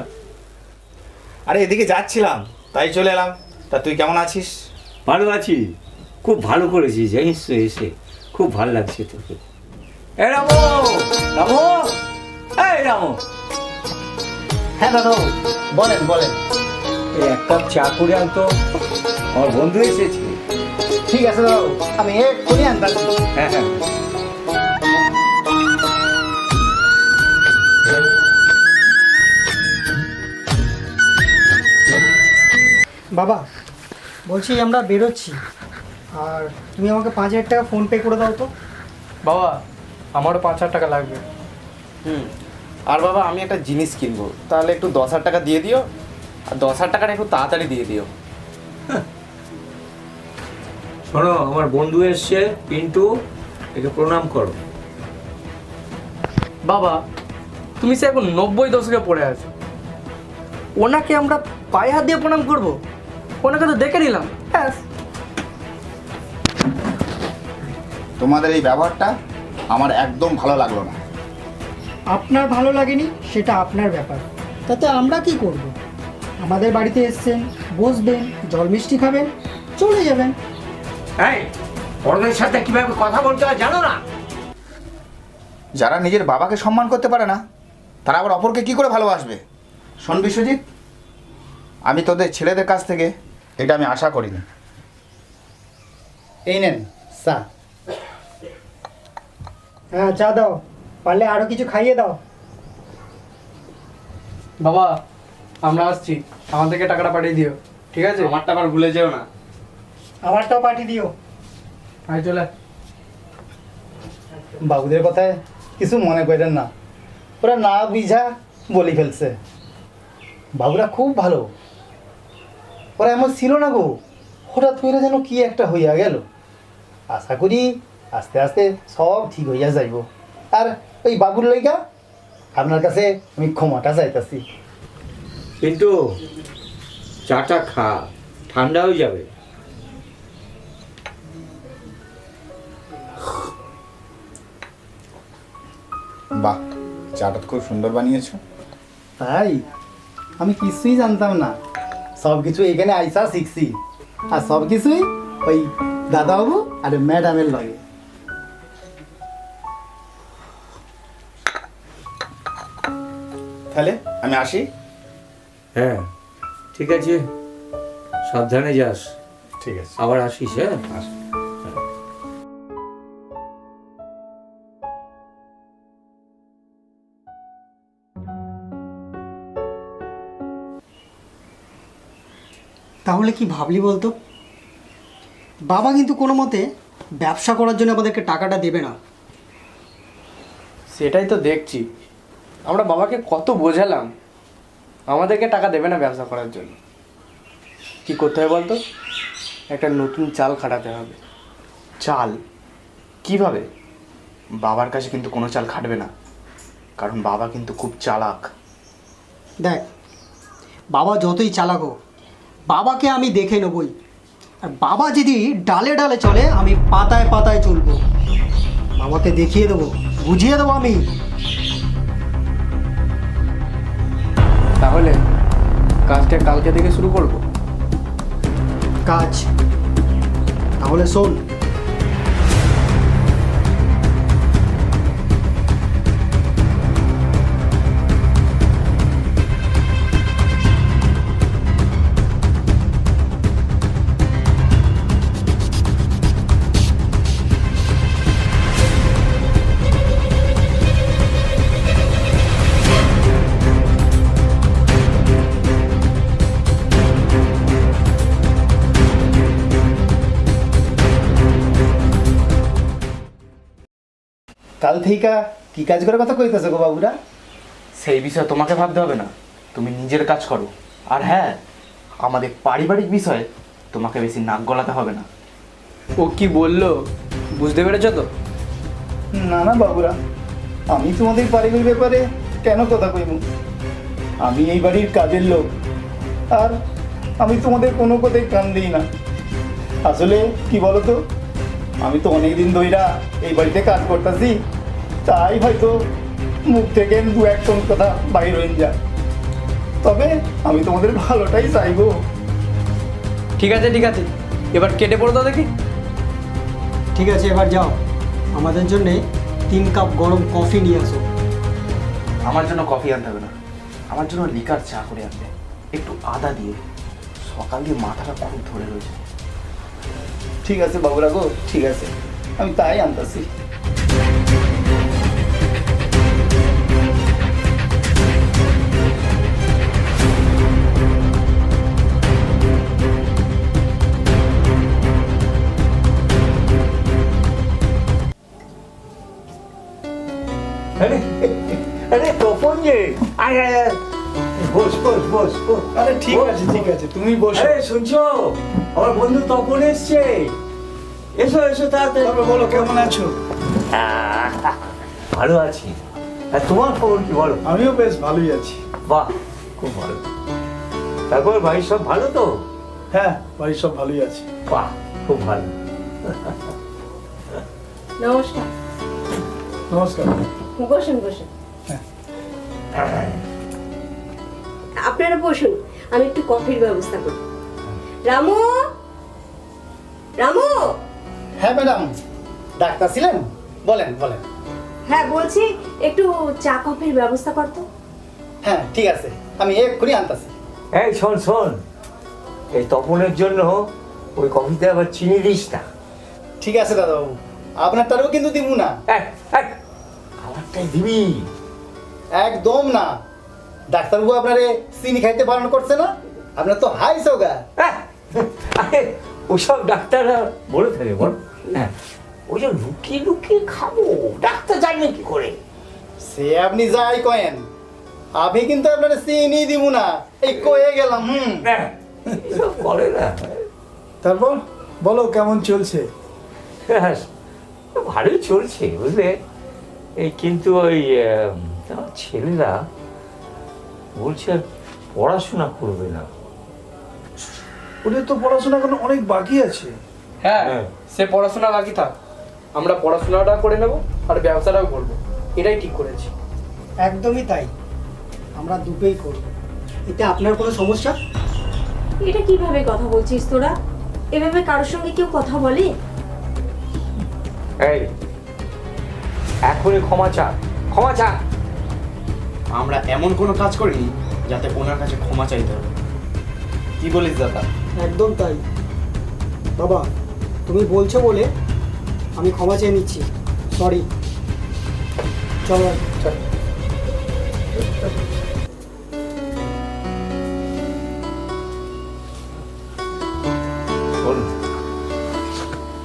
আরে এদিকে যাচ্ছিলাম, তাই চলে এলাম। তা তুই কেমন আছিস? ভালো আছি, খুব ভালো করেছিস, জানিস তো, এসে খুব ভালো লাগছে তোকে। এ রামু, রামু, এই রামু। হ্যাঁ দাদা, বলেন বলেন। এই এক কাপ চা করে আনতো, আমার বন্ধু এসেছে। ঠিক আছে দাদা, আমি এক্ষুনি আনতাছি। হ্যাঁ হ্যাঁ। বাবা, বলছি আমরা বেরোচ্ছি, আর তুমি আমাকে 5,000 টাকা ফোনপে করে দাও তো। বাবা, আমারও 5,000 টাকা লাগবে। আর বাবা আমি একটা জিনিস কিনবো, তাহলে একটু 10,000 টাকা দিয়ে দিও, আর 10,000 টাকাটা একটু তাড়াতাড়ি দিয়ে দিও। শোনো, আমার বন্ধু এসছে পিন্টু, একে প্রণাম করো। বাবা তুমি সে এখন 90 দশকে পড়ে আছো, ওনাকে আমরা পায়ে হাত দিয়ে প্রণাম করব? ওনাকে তো দেখে নিলাম ব্যাস। তোমাদের এই ব্যবহারটা আমার একদম ভালো লাগলো না। আপনার ভালো লাগেনি সেটা আপনার ব্যাপার, তাতে আমরা কি করব? আমাদের বাড়িতে এসছেন, বসবেন, জল মিষ্টি খাবেন, চলে যাবেন। এই বড়দের সাথে কিভাবে কথা বলতে হয় জানো না? যারা নিজের বাবাকে সম্মান করতে পারে না, তারা আবার অপরকে কি করে ভালোবাসবে? শোন বিশ্বজিৎ, আমি তোদের ছেলেদের কাছ থেকে এটা আমি আশা করিনি। এই নেন চা। হ্যাঁ চা দাও, পারলে আরও কিছু খাইয়ে দাও। বাবা আমরা আসছি, আমাদেরকে টাকাটা পাঠিয়ে দিও, ঠিক আছে? আমারটা আবার ভুলে যেও না। আমারটাও পাঠিয়ে দিও। আয় চলে। বাবুদের কথায় কিছু মনে করেন না, ওরা না বুঝা বলি ফেলছে। বাবুরা খুব ভালো, ওরা এমন ছিল না গো, হঠাৎ করে যেন কি একটা হইয়া গেল। আশা করি আস্তে আস্তে সব ঠিক হইয়া যাইব। আর ওই বাবুর লইগা আপনার কাছে আমি ক্ষমাটা চাইতাছি। পিন্টু চাটা খা, ঠান্ডা হয়ে যাবে। বাহ, চাটা তো খুব সুন্দর বানিয়েছো। তাই আমি কিছুই জানতাম না, সব কিছু এখানে আইসা শিখছি। আর সব কিছুই ওই দাদাবাবু আর ম্যাডামের লাগে। তাহলে আমি আসি। হ্যাঁ ঠিক আছে, সাবধানে যাস। ঠিক আছে, আবার আসিস। হ্যাঁ তাহলে কি ভাবলি বলতো? বাবা কিন্তু কোনো মতে ব্যবসা করার জন্য আমাদেরকে টাকাটা দেবে না। সেটাই তো দেখছি, আমরা বাবাকে কত বোঝালাম, আমাদেরকে টাকা দেবে না ব্যবসা করার জন্য। কি করতে হবে বলতো? একটা নতুন চাল খাটাতে হবে। চাল? কিভাবে? বাবার কাছে কিন্তু কোনো চাল খাটবে না, কারণ বাবা কিন্তু খুব চালাক। দেখ, বাবা যতই চালাক হোক, বাবাকে আমি দেখে নেবই। আর বাবা যদি ডালে ডালে চলে, আমি পাতায় পাতায় চলবো। বাবাকে দেখিয়ে দেবো, বুঝিয়ে দেবো আমি। তাহলে কাজটা কালকে থেকে শুরু করব। কাজ? তাহলে শোন, কাল থেকে কি কাজ করার কথা কইতেছে গো বাবুরা? সেই বিষয়ে তোমাকে ভাবতে হবে না, তুমি নিজের কাজ করো। আর হ্যাঁ, আমাদের পারিবারিক বিষয়ে তোমাকে বেশি নাক গলাতে হবে না। ও কি বললো বুঝতে পেরেছো তো? না না বাবুরা, আমি তোমাদের পারিবারিক ব্যাপারে কেন কথা কইব? আমি এই বাড়ির কাজের লোক, আর আমি তোমাদের কোনো কথাই কান দিই না। আসলে কি বলো তো, আমি তো অনেক দিন ধইরা এই বাড়িতে কাজ করতেছি, তাই হয়তো মুখ থেকে দু এক কথা বাইর হয়ে যায়। তবে আমি তোমাদের ভালোটাই চাইবো। ঠিক আছে ঠিক আছে, এবার কেটে পড়ো তো দেখি। ঠিক আছে এবার যাও, আমাদের জন্যে 3 কাপ গরম কফি নিয়ে আসো। আমার জন্য কফি আনতে হবে না, আমার জন্য লিকার চা করে আনবে, একটু আদা দিয়ে। সকাল দিয়ে মাথাটা খুব ধরে রয়েছে। ঠিক আছে বাবুরা গো, ঠিক আছে, আমি তাই আনতেছি। যে আয় আয় আয়। বস বস বস বস। আরে ঠিক আছে তুমি বসো। আরে শুনছো আমার বন্ধু তপন এসছে, এসো এসো তাড়াতাড়ি। তবে বলো কেমন আছো? ভালো আছি। আর তোমার খবর কি বলো? আমিও বেশ ভালোই আছি। বাহ, খুব ভালো। তারপর ভাই সব ভালো তো? হ্যাঁ, বাড়ির সব ভালোই আছে। বাহ, খুব ভালো। নমস্কার। নমস্কার। বসুন বসুন। আপনারা বসুন, আমি একটু কফির ব্যবস্থা করি। রামু, রামু। হ্যাঁ ম্যাডাম, ডাক্তার ছিলেন? বলেন বলেন। হ্যাঁ বলছি, একটু চা কফির ব্যবস্থা করতো। হ্যাঁ ঠিক আছে, আমি এক্ষুনি আনতাছি। এই শোন শোন, এই তপনের জন্য ওই কফিতে আবার চিনি দিস না। ঠিক আছে দাদাবাবু, আপনার তারও কিন্তু দিব না। আমারটাই দিবি। একদম না, ডাক্তারবাবু আপনারে চিনি খাইতে বারণ করছে না? আপনার তো হাই সুগার। আরে ওসব ডাক্তাররা বলে থাকে বল, হ্যাঁ ওই যে লুকিয়ে লুকিয়ে খাবো, ডাক্তার জানবে কি করে? সে আপনি যাই কয়েন, আমি কিন্তু আপনার চিনি দিব না, এই কয়ে গেলাম। এসব করে না। তারপর বলো কেমন চলছে? হ্যাঁ, ভালোই চলছে বুঝলে। এই কিন্তু ওই আমার ছেলেরা বলছে আর পড়াশোনা করবে না। ওদের তো পড়াশোনা এখন অনেক বাকি আছে। হ্যাঁ, সে পড়াশোনা বাকি থাক, আমরা পড়াশোনাটা করে নেব আর ব্যবসাটাও করবো, এটাই ঠিক করেছি। একদমই তাই, আমরা দুটোই করব। এতে আপনার কোনো সমস্যা? এটা কিভাবে কথা বলছিস তোরা? এভাবে কারোর সঙ্গে কেউ কথা বলে? এই এখনই ক্ষমা চা, ক্ষমা চা। আমরা এমন কোনো কাজ করিনি যাতে ওনার কাছে ক্ষমা চাইতে হবে। কি বলিস দাদা? একদম তাই। বাবা, তুমি বলছো বলে আমি ক্ষমা চেয়ে নিচ্ছি, সরি। চলো চল। শোন,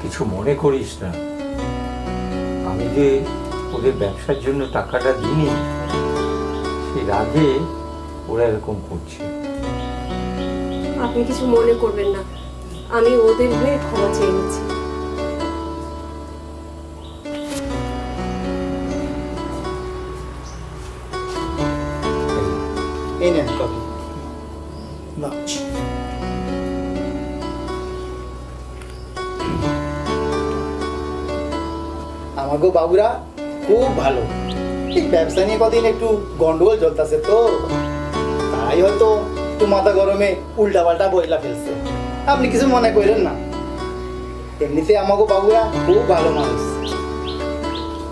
কিছু মনে করিস না, আমি যে ওদের ব্যবসার জন্য টাকাটা দিইনি, সেই রাগে ওরা এরকম করছে। আপনি কিছু মনে করবেন না, আমি ওদের হয়ে ক্ষমা চেয়ে নিচ্ছি। এই নেন কফি। না, আমাগো বাবুরা খুব ভালো। এই ব্যবসা নিয়ে কদিন একটু গন্ডগোল চলতেছে তো, তাই হয়তো একটু মাথা গরমে উল্টাপাল্টা বইলা ফেলছে। আপনি কিছু মনে করেন না, এমনিতে আমাগো বাবুরা খুব ভালো মানুষ।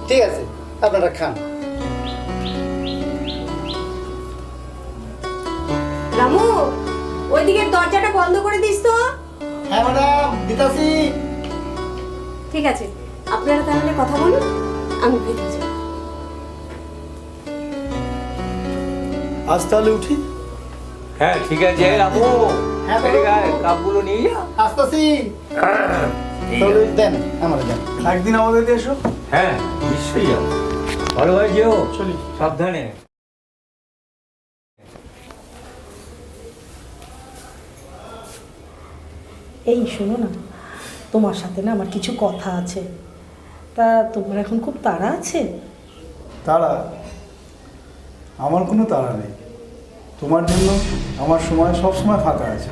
ঠিক আছে, আপনারা খান। রামু, ওইদিকে দরজাটা বন্ধ করে দিস তো। হ্যাঁ ম্যাডাম, দিতাছি। ঠিক আছে, আপনারা তাহলে কথা বলুন, আমি ভেতরে যাই। আজ তাহলে উঠি। হ্যাঁ ঠিক আছে রামু, হ্যাঁ, কাপগুলো নিয়ে যা। আসতাছি। তাহলে দেন, আমার দেন। একদিন আমাদের এসো। হ্যাঁ নিশ্চয়ই যাও, ভালোভাবে যেও, চলি। সাবধানে। এই শোনো না, তোমার সাথে না আমার কিছু কথা আছে। তা তোমার এখন খুব তাড়া আছে? তাড়া? আমার কোনো তাড়া নেই, তোমার জন্য আমার সময় সব সময় ফাঁকা আছে।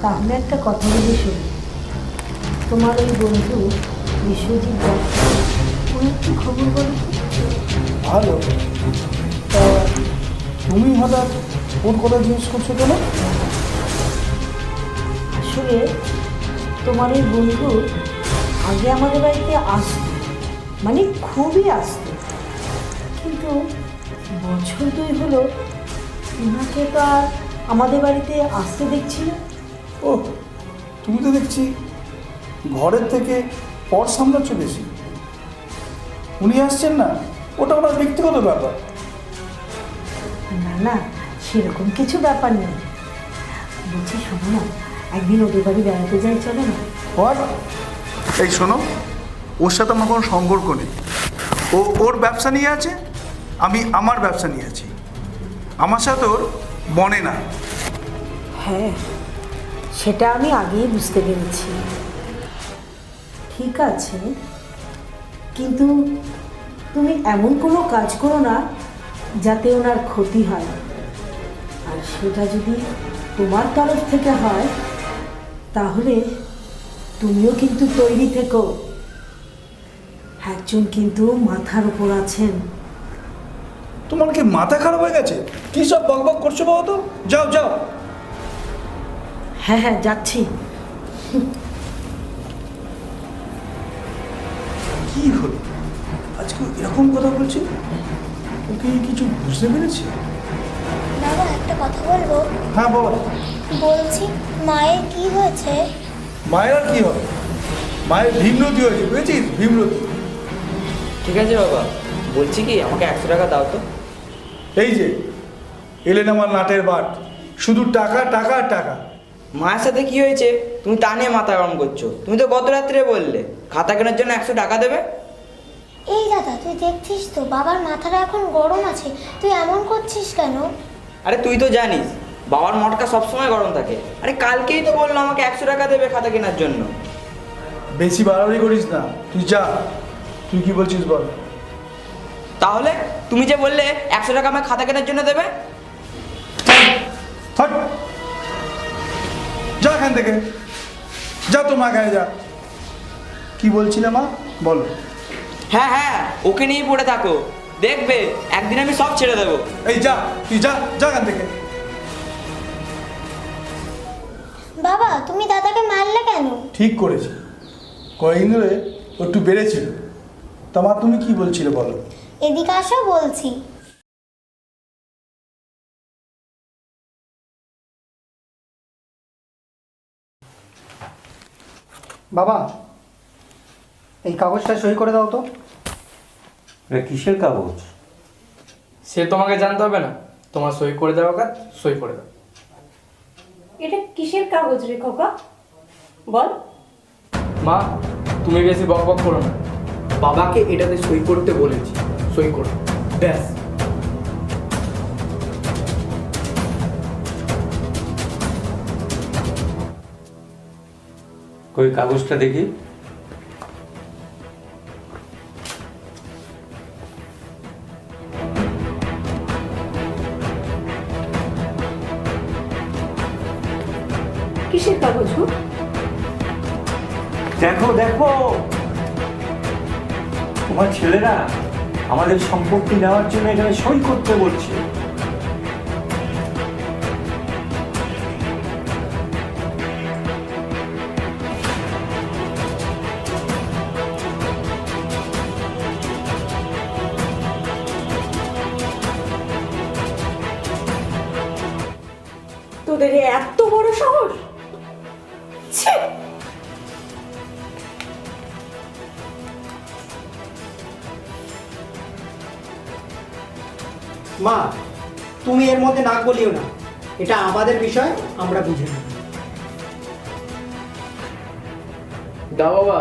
তাহলে একটা কথা বলি শোনো, তোমার ওই বন্ধু বিশ্বজিৎ দাস, ওর একটু খবর বলো তো। ভালো, তা তুমি হঠাৎ ওর কথা জিজ্ঞেস করছো কেন? আসলে তোমার এই বন্ধু আগে আমাদের বাড়িতে আসতো, মানে খুবই আসতো, কিন্তু বছর দুই হলো ওনাকে তো আর আমাদের বাড়িতে আসতে দেখছি না। ও, তুমি তো দেখছি ঘরের থেকে পর সামলাচ্ছ বেশি। উনি আসছেন না, ওটা ওনার ব্যক্তিগত ব্যাপার। না না, সেরকম কিছু ব্যাপার নেই। বলছি শোনো না, একদিন ওদের বাড়ি বেড়াতে যাই, চলে না? এই শোনো, ওর সাথে আমার কোনো সম্পর্ক নেই। ও ওর ব্যবসা নিয়ে আছে, আমি আমার ব্যবসা নিয়েছি, আমার সাথে ওর বনে না। হ্যাঁ, সেটা আমি আগেই বুঝতে পেরেছি। ঠিক আছে, কিন্তু তুমি এমন কোনো কাজ করো না যাতে ওনার ক্ষতি হয়, আর সেটা যদি তোমার তরফ থেকে হয় তাহলে তুমিও কিন্তু তৈরি থেকো। একজন কিন্তু মাথার উপর আছেন। তোমার কি মাথা খারাপ হয়ে গেছে? কি সব বকবক করছো বাবা? তো যাও যাও। হ্যাঁ হ্যাঁ, যাচ্ছি। কি হলো আজকে এরকম কথা বলছি? ওকে কিছু বুঝতে পেরেছি? বাবা একটা কথা বলবো? হ্যাঁ বলো। বলছি মায়ের কি হয়েছে? মায়ের আর কি হবে? মায়ের ভীমরতি হয়েছে, বুঝেছিস? ভীমরতি। ঠিক আছে বাবা, বলছি কি আমাকে 100 টাকা দাও তো। এই যে এলেন আমার নাটের বাট, শুধু টাকা টাকা আর টাকা। মায়ের সাথে কি হয়েছে তুমি তা নিয়ে মাথা গরম করছো? তুমি তো গত রাত্রে বললে খাতা কেনার জন্য 100 টাকা দেবে। এই দাদা, তুই দেখছিস তো বাবার মাথাটা এখন গরম আছে, তুই এমন করছিস কেন? আরে তুই তো জানিস বাবার মটকা সবসময় গরম থাকে। আরে কালকেই তো বললো আমাকে 100 টাকা দেবে খাতা কেনার জন্য। বেশি বাড়াবাড়ি করিস না, তুই যা। তুই কি বলছিস বল? তাহলে তুমি যে বললে 100 টাকা আমাকে খাতা কেনার জন্য দেবে। থাক, যা এখান থেকে, যা তো মা গায়ে যা। কি বলছিলে মা, বলো। হ্যাঁ হ্যাঁ, ওকে নিয়েই পড়ে থাকো, দেখবে একদিন আমি সব ছেড়ে দেবো। এই যা, তুই যা, যা এখান থেকে। বাবা তুমি দাদাকে মারলে কেন? ঠিক করেছি, কয়েকদিন ধরে ও একটু বেড়েছিল। তা মা তুমি কি বলছিলে বলো? এদিকে আসো বলছি। বাবা, এই কাগজটা সই করে দাও তো। এটা কিসের কাগজ? সে তোমাকে জানতে হবে না, তোমার সই করে দেওয়া কাজ সই করে দাও। এটা কিসের কাগজ রে খোকা, বল। মা তুমি বেশি বক বক করো না, বাবাকে এটাতে সই করতে বলেছি, সই করো ব্যাস। কই কাগজটা দেখি। কিসের কাগজ গো? দেখো দেখো, তোমার ছেলেরা আমাদের সম্পত্তি নেওয়ার জন্য এখানে সই করতে বলছে। তোদের এত বড় সাহস! ছি! মা তুমি এর মধ্যে নাক বলিও না, এটা আমাদের বিষয়, আমরা বুঝে নেব। দাও বাবা,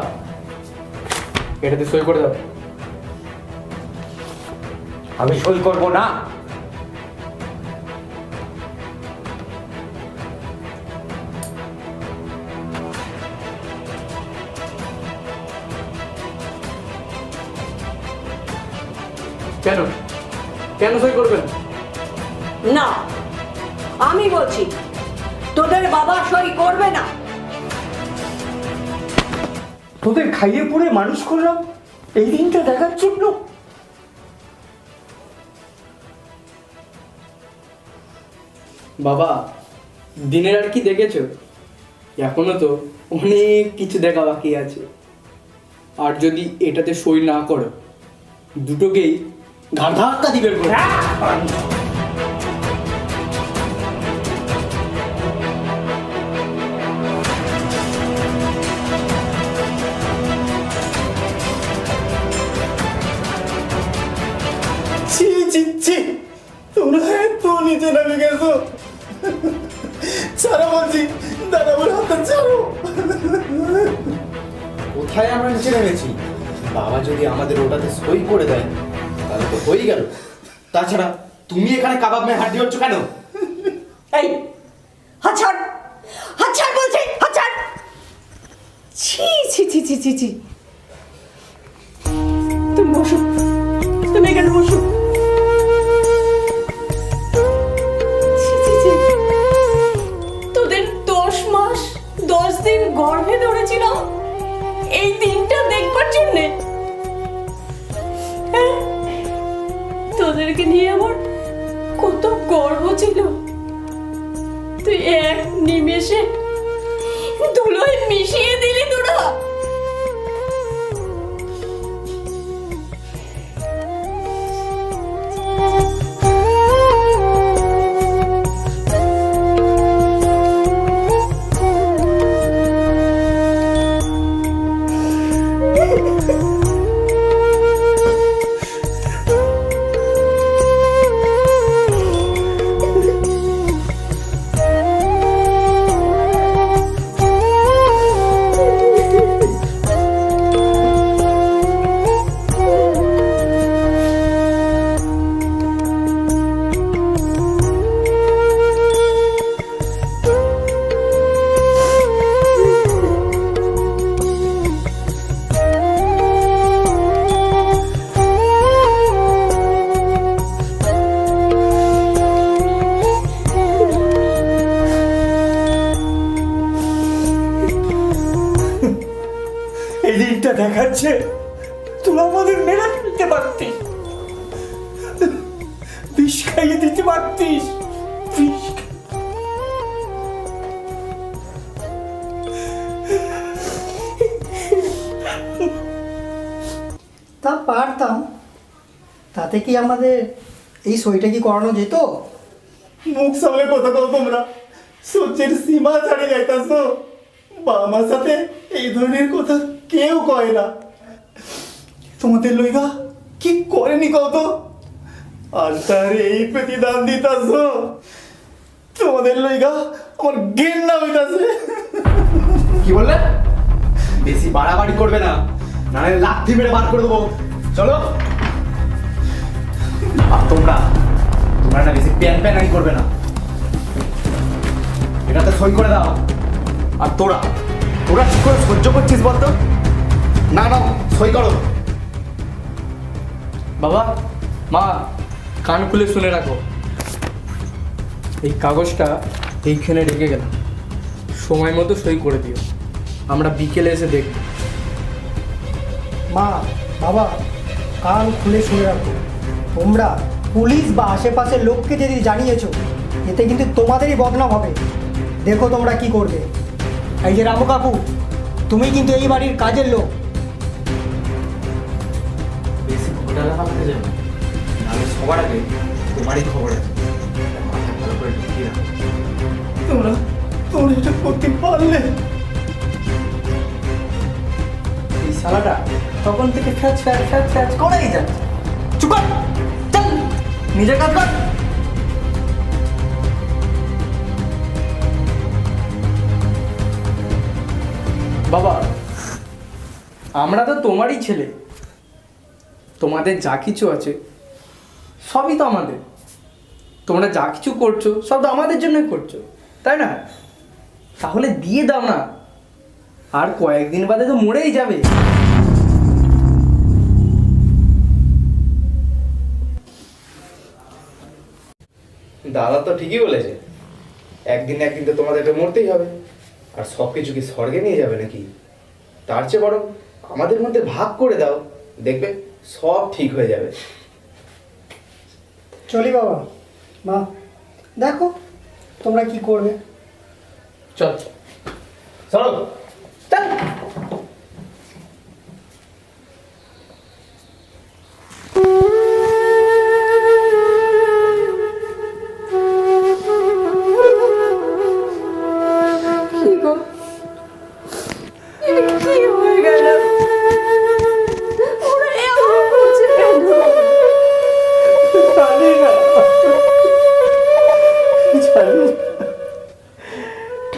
এটাতে সই করে দাও। আমি সই করব না। কেন কেন সই করবেন না, আমি বলছি তোদের বাবা সই করবে না। তোদের খাইয়ে পড়ে মানুষ করলাম এই দিনটা দেখার জন্য। বাবা দিনের আর কি দেখেছো? এখনো তো অনেক কিছু দেখা বাকি আছে। আর যদি এটাতে সই না করো, দুটোকেই ঘাড় ধাক্কা দিবে। ছি ছি ছি, তোমরা এত নিচে নামে গেছো। ছাড়ো বলছি, দাদা বলে হাতটা ছাড়ো। কোথায় আমরা নিচে নেমেছি? বাবা যদি আমাদের ওটাতে সই করে দেয় তাহলে তো হয়ে গেল। তাছাড়া তুমি এখানে কাবাব মেয়ে হাড্ডি হচ্ছ কেন? এই হাত ছাড়, হাত ছাড় বলছি, হাত ছাড়। ছি ছি ছি ছি ছি ছি, তুমি বসো, তুমি এখানে বসো। ছি ছি ছি, তোদের 10 মাস 10 দিন গর্ভে ধরেছিলাম এই দিনটা দেখবার জন্যে। হ্যাঁ? তোদেরকে নিয়ে আমার কত গর্ব ছিল, তুই এক নিমেষে ধুলোয় মিশিয়ে দিলি তোরা। এই দিনটা দেখাচ্ছে তোরা আমাদের মেরে ফেলতে পারতিস, বিষ খাইয়ে দিতে পারতিস, বিষ। তা পারতাম, তাতে কি আমাদের এই সইটা কি করানো যেত? মুখ সামলে কথা কও তোমরা, সহ্যের সীমা ছাড়িয়ে যাইতাছ। বাবা মার সাথে এই ধরনের কথা কেউ কয় না। তোমাদের লইগা কি করেনি কত, আর তার এই প্রতিদান দিতাছ। তোমাদের লইগা আমার ঘেন্না হইতাছে। কি বললে? বেশি বাড়াবাড়ি করবে না, নাহলে লাথি মেরে বার করে দেবো। চলো। আর তোমরা না বেশি প্যান করবে না, এটাতে সই করে দাও। আর তোরা কি করে সহ্য করছিস বলতো? না না, সই করো। বাবা মা, কান খুলে শুনে রাখো, এই কাগজটা এইখানে রেখে গেলাম, সময় মতো সই করে দিও, আমরা বিকেলে এসে দেখব। মা বাবা, কান খুলে শুনে রাখো, তোমরা পুলিশ বা আশেপাশের লোককে যদি জানিয়েছো, এতে কিন্তু তোমাদেরই বদনাম হবে। দেখো তোমরা কি করবে। এই যে রামু কাকু, তুমি কিন্তু এই বাড়ির কাজের লোক। বেশি ঘোটালা ভাবতে যাবে, নাহলে সবার আগে তোমারই খবর আছে। মাথা ভালো করে ঢুকিয়ে রাখো। তোমরা এটা করতে পারলে? এই শালাটা তখন থেকে ফ্যাচ ফ্যাচ ফ্যাচ ফ্যাচ করেই যাচ্ছে। চুপ কর, চল নিজের কাজ কর। বাবা, আমরা তো তোমারই ছেলে, তোমাদের যা কিছু আছে সবই তো আমাদের। তোমরা যা কিছু করছো সব তো আমাদের জন্যই করছো, তাই না? তাহলে দিয়ে দাও না, আর কয়েকদিন বাদে তো মরেই যাবে। দাদা তো ঠিকই বলেছে, একদিন তো তোমাদেরকে মরতেই হবে। আর সব কিছু কি স্বর্গে নিয়ে যাবে নাকি? তার চেয়ে বরং আমাদের মধ্যে ভাগ করে দাও, দেখবে সব ঠিক হয়ে যাবে। চলি বাবা মা, দেখো তোমরা কি করবে। চল চলো। চল।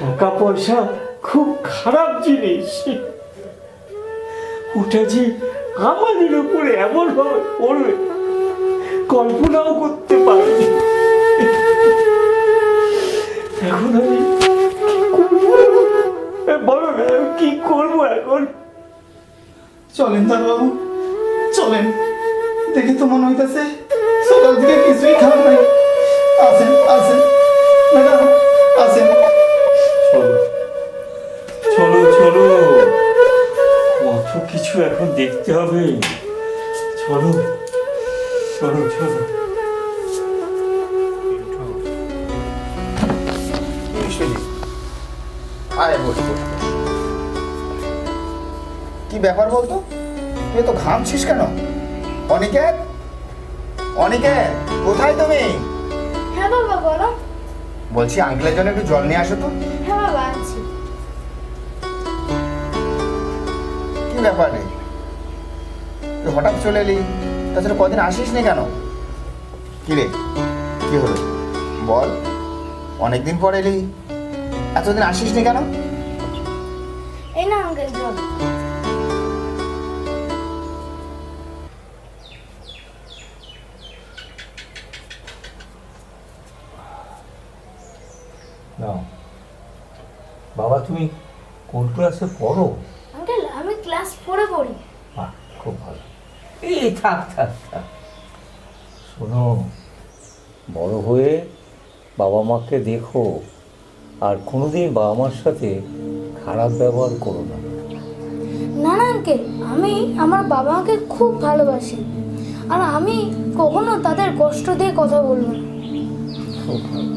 টাকা পয়সা খুব খারাপ জিনিস, ওটা যে আমাদের উপরে এমন ভাবে পড়বে কল্পনাও করতে পারিনি। এখন আমি বলো না, কি করবো এখন? চলেন দাদাবাবু, চলেন। দেখে তো মনে হইতেছে সকাল থেকে কিছুই খাওয়া নাই। আসেন আসেন ম্যাডাম, আসেন। চলো চলো চলো, কত কিছু এখন দেখতে হবে। চলো চলো চলো। আয় বস বস। কি ব্যাপার বলতো, তুই তো ঘামছিস কেন? অনিকেত, অনিকেত, কোথায় তুমি? হ্যাঁ বাবা বলো। বলছি আঙ্কেলের জন্য একটু জল নিয়ে আসো তো। হ্যাঁ বাবা আনছি। কি ব্যাপার রে, তুই হঠাৎ চলে এলি, তাছাড়া কদিন আসিস নি কেন? কি রে, কি হলো বল? অনেকদিন পর এলি, এতদিন আসিস নি কেন? এই না আঙ্কেল জল। নাও বাবা, তুমি কোন ক্লাসে পড়ো? আঙ্কেল আমি ক্লাস 4-এ পড়ি। বাহ, খুব ভালো। এই থাক থাক থাক, শোনো, বড় হয়ে বাবা মাকে দেখো, আর কোনোদিন বাবা মার সাথে খারাপ ব্যবহার করো না। না না আঙ্কেল, আমি আমার বাবা মাকে খুব ভালোবাসি, আর আমি কখনো তাদের কষ্ট দিয়ে কথা বলবো না। খুব ভালো,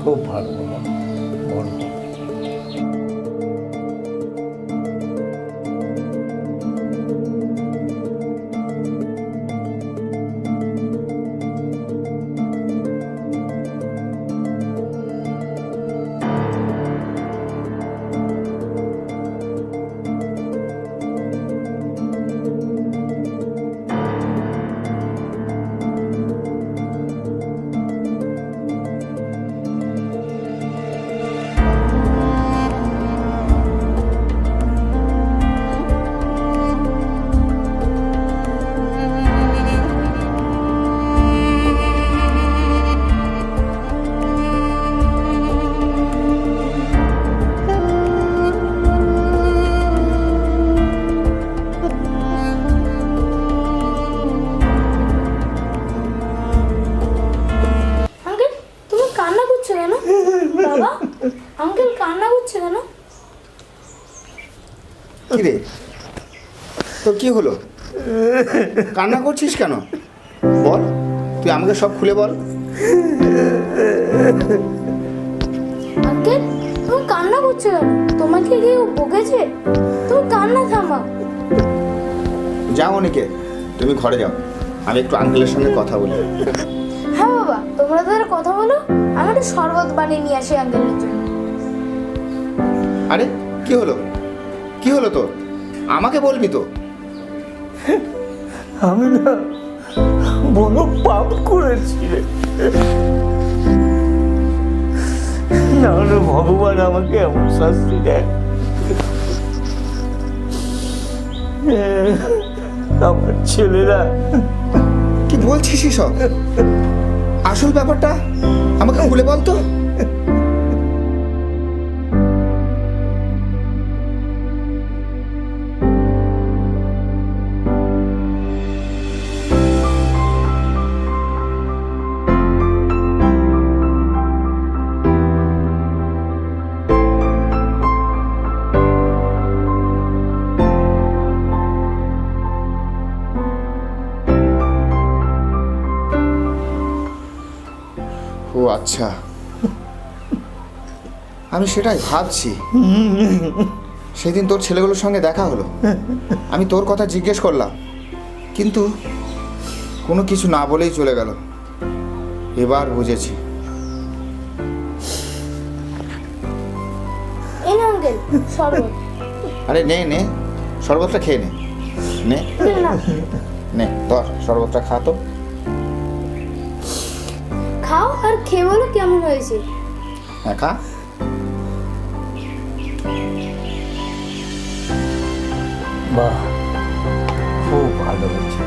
খুব ভালো বাবা, বড় হও। আঙ্কেল তুমি কান্না করছো কেন? বাবা আঙ্কেল কান্না করছে কেন? কি রে, তোর কি হলো? কান্না করছিস কেন? বল, তুই আমাকে সব খুলে বল। আঙ্কেল তুমি কান্না করছো কেন? তোমাকে কেউ বকেছে? তুমি কান্না থামাও। যাও অনিকে, তুমি ঘরে যাও, আমি একটু আঙ্কেলের সঙ্গে কথা বলি। হ্যাঁ বাবা, তোমরা তাদের কথা বলো, আমি একটু শরবত বানিয়ে নিয়ে আসি আঙ্কেলের জন্য। আরে কি হলো, কি হলো তোর? আমাকে বলবি তো। আমি না বড় পাপ করেছি রে, নাহলে ভগবান আমাকে এমন শাস্তি দেয়। আমার ছেলেরা। কি বলছিস সব? আসল ব্যাপারটা আমাকে খুলে বল তো। ও আচ্ছা, আমি সেটাই ভাবছি। সেদিন তোর ছেলেগুলোর সঙ্গে দেখা হলো, আমি তোর কথা জিজ্ঞেস করলাম, কিন্তু কোনো কিছু না বলেই চলে গেল। এবার বুঝেছি। এই না আঙ্কেল শরবত। আরে নে নে, শরবতটা খেয়ে নে। নে না নে, ধর শরবতটা খা তো। খাও আর খেয়ে বলো কেমন হয়েছে। হ্যাঁ খা। বাহ, খুব ভালো হয়েছে।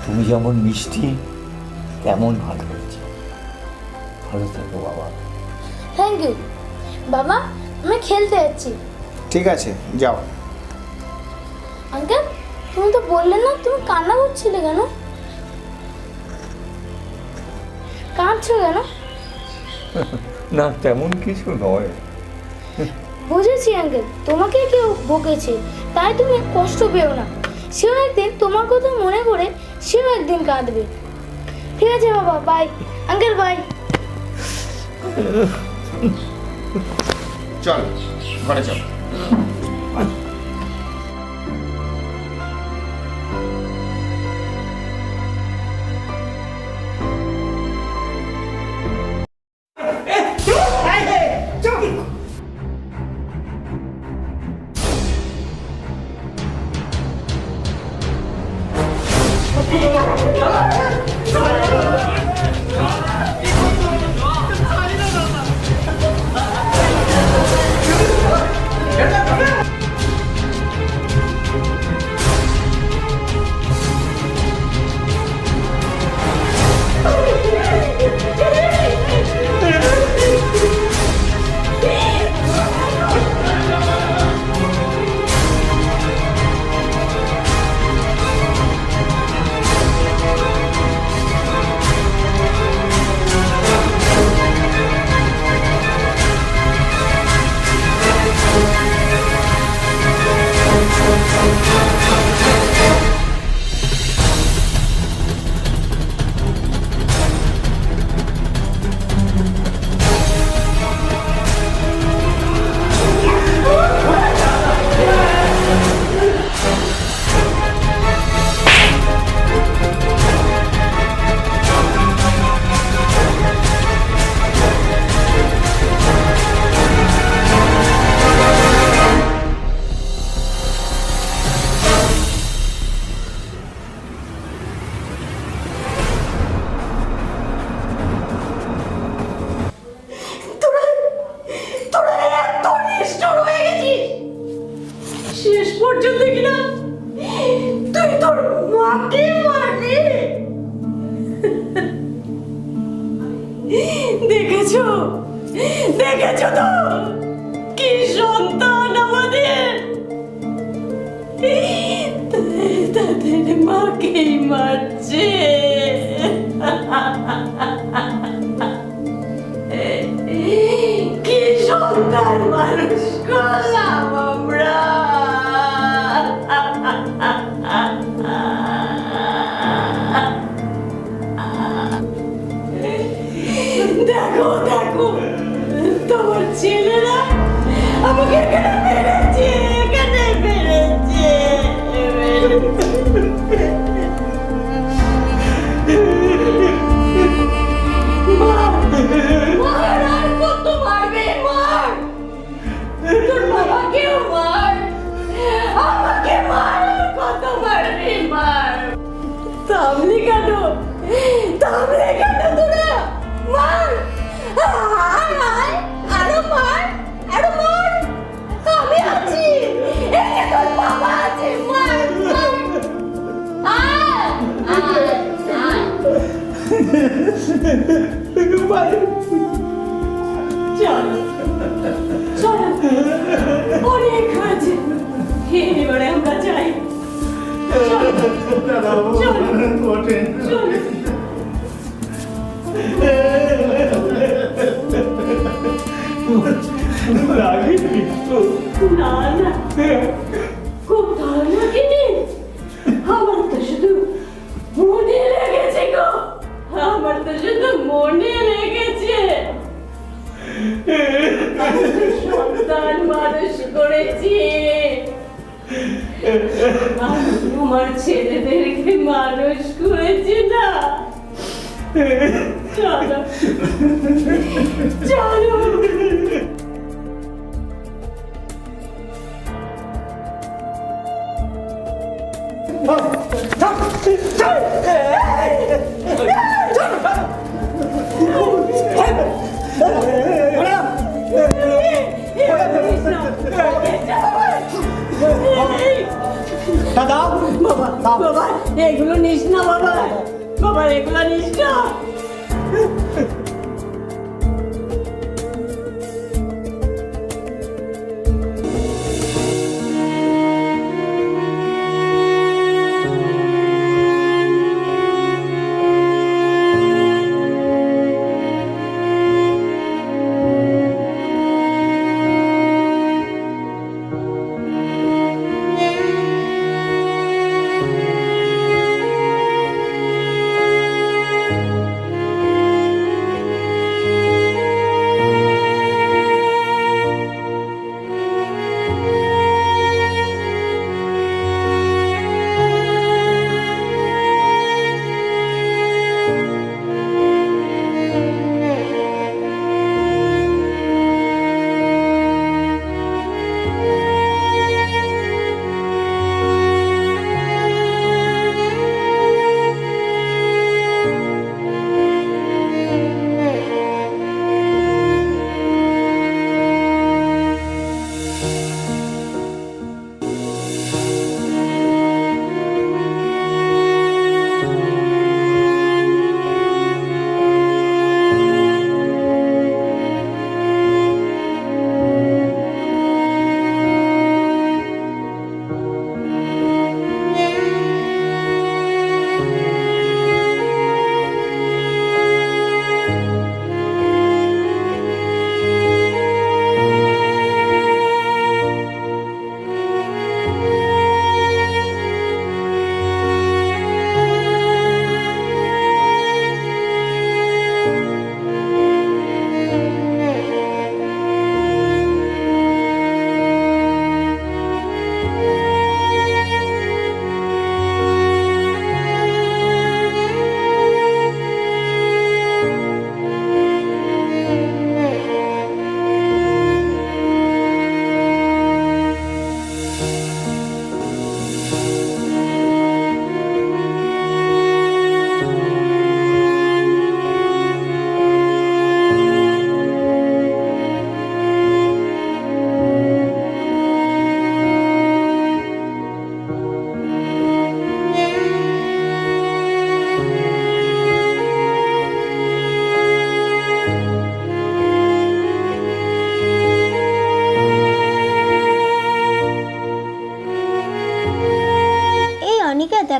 তুমি যেমন মিষ্টি কেমন ভালো হয়েছে। ভালো থাকো বাবা। থ্যাংক ইউ বাবা, আমি খেলতে যাচ্ছি। ঠিক আছে, যাও। আঙ্কেল, তুমি তো বললে না তুমি কান্না করছিলে কেন? কাঁদছো কেন? না, তেমন কিছু নয়। বুঝেছি আঙ্কেল, তোমাকে কেউ বকেছে তাই তুমি কষ্ট পেও না। সেও একদিন তোমার কথা মনে করে সেও একদিন কাঁদবে। ঠিক আছে বাবা, বাই। Uncle bye. চল ঘরে চল। শেষ পর্যন্ত কিনা তুই তোর মাকে মারলি। দেখেছো দেখেছো তো কি সন্তান আমাদের, তাদের মাকেই মারছে। কি সন্তান মানুষ করলাম আমরা। দেখো দেখো তোমার ছেলেরা আমাকে এখানে মেরেছে, এখানে মেরেছে। মার আর কত মারবে, মার তোর বাবাকেও মার, আমাকে মার আর কত মারবে, মার। থামলি কেন, থামলি কেন তোরা? মার, আরো মার, আরো মার। আমি আছি, এই যে তোর বাবা আছে, মার চলো চলো, অনেক হয়েছে, এবারে আমরা যাই। না না, কোথাও লাগেনি, আমার তো শুধু মনে লেগেছে গো, আমার তো শুধু মনে লেগেছে। সন্তান মানুষ করেছি, আমার ছেলেদেরকে মানুষ করেছি না। চলো চলো। দাদা বাবা বাবা, এগুলো নিস না বাবা, আমার একলা নিষ্ঠা।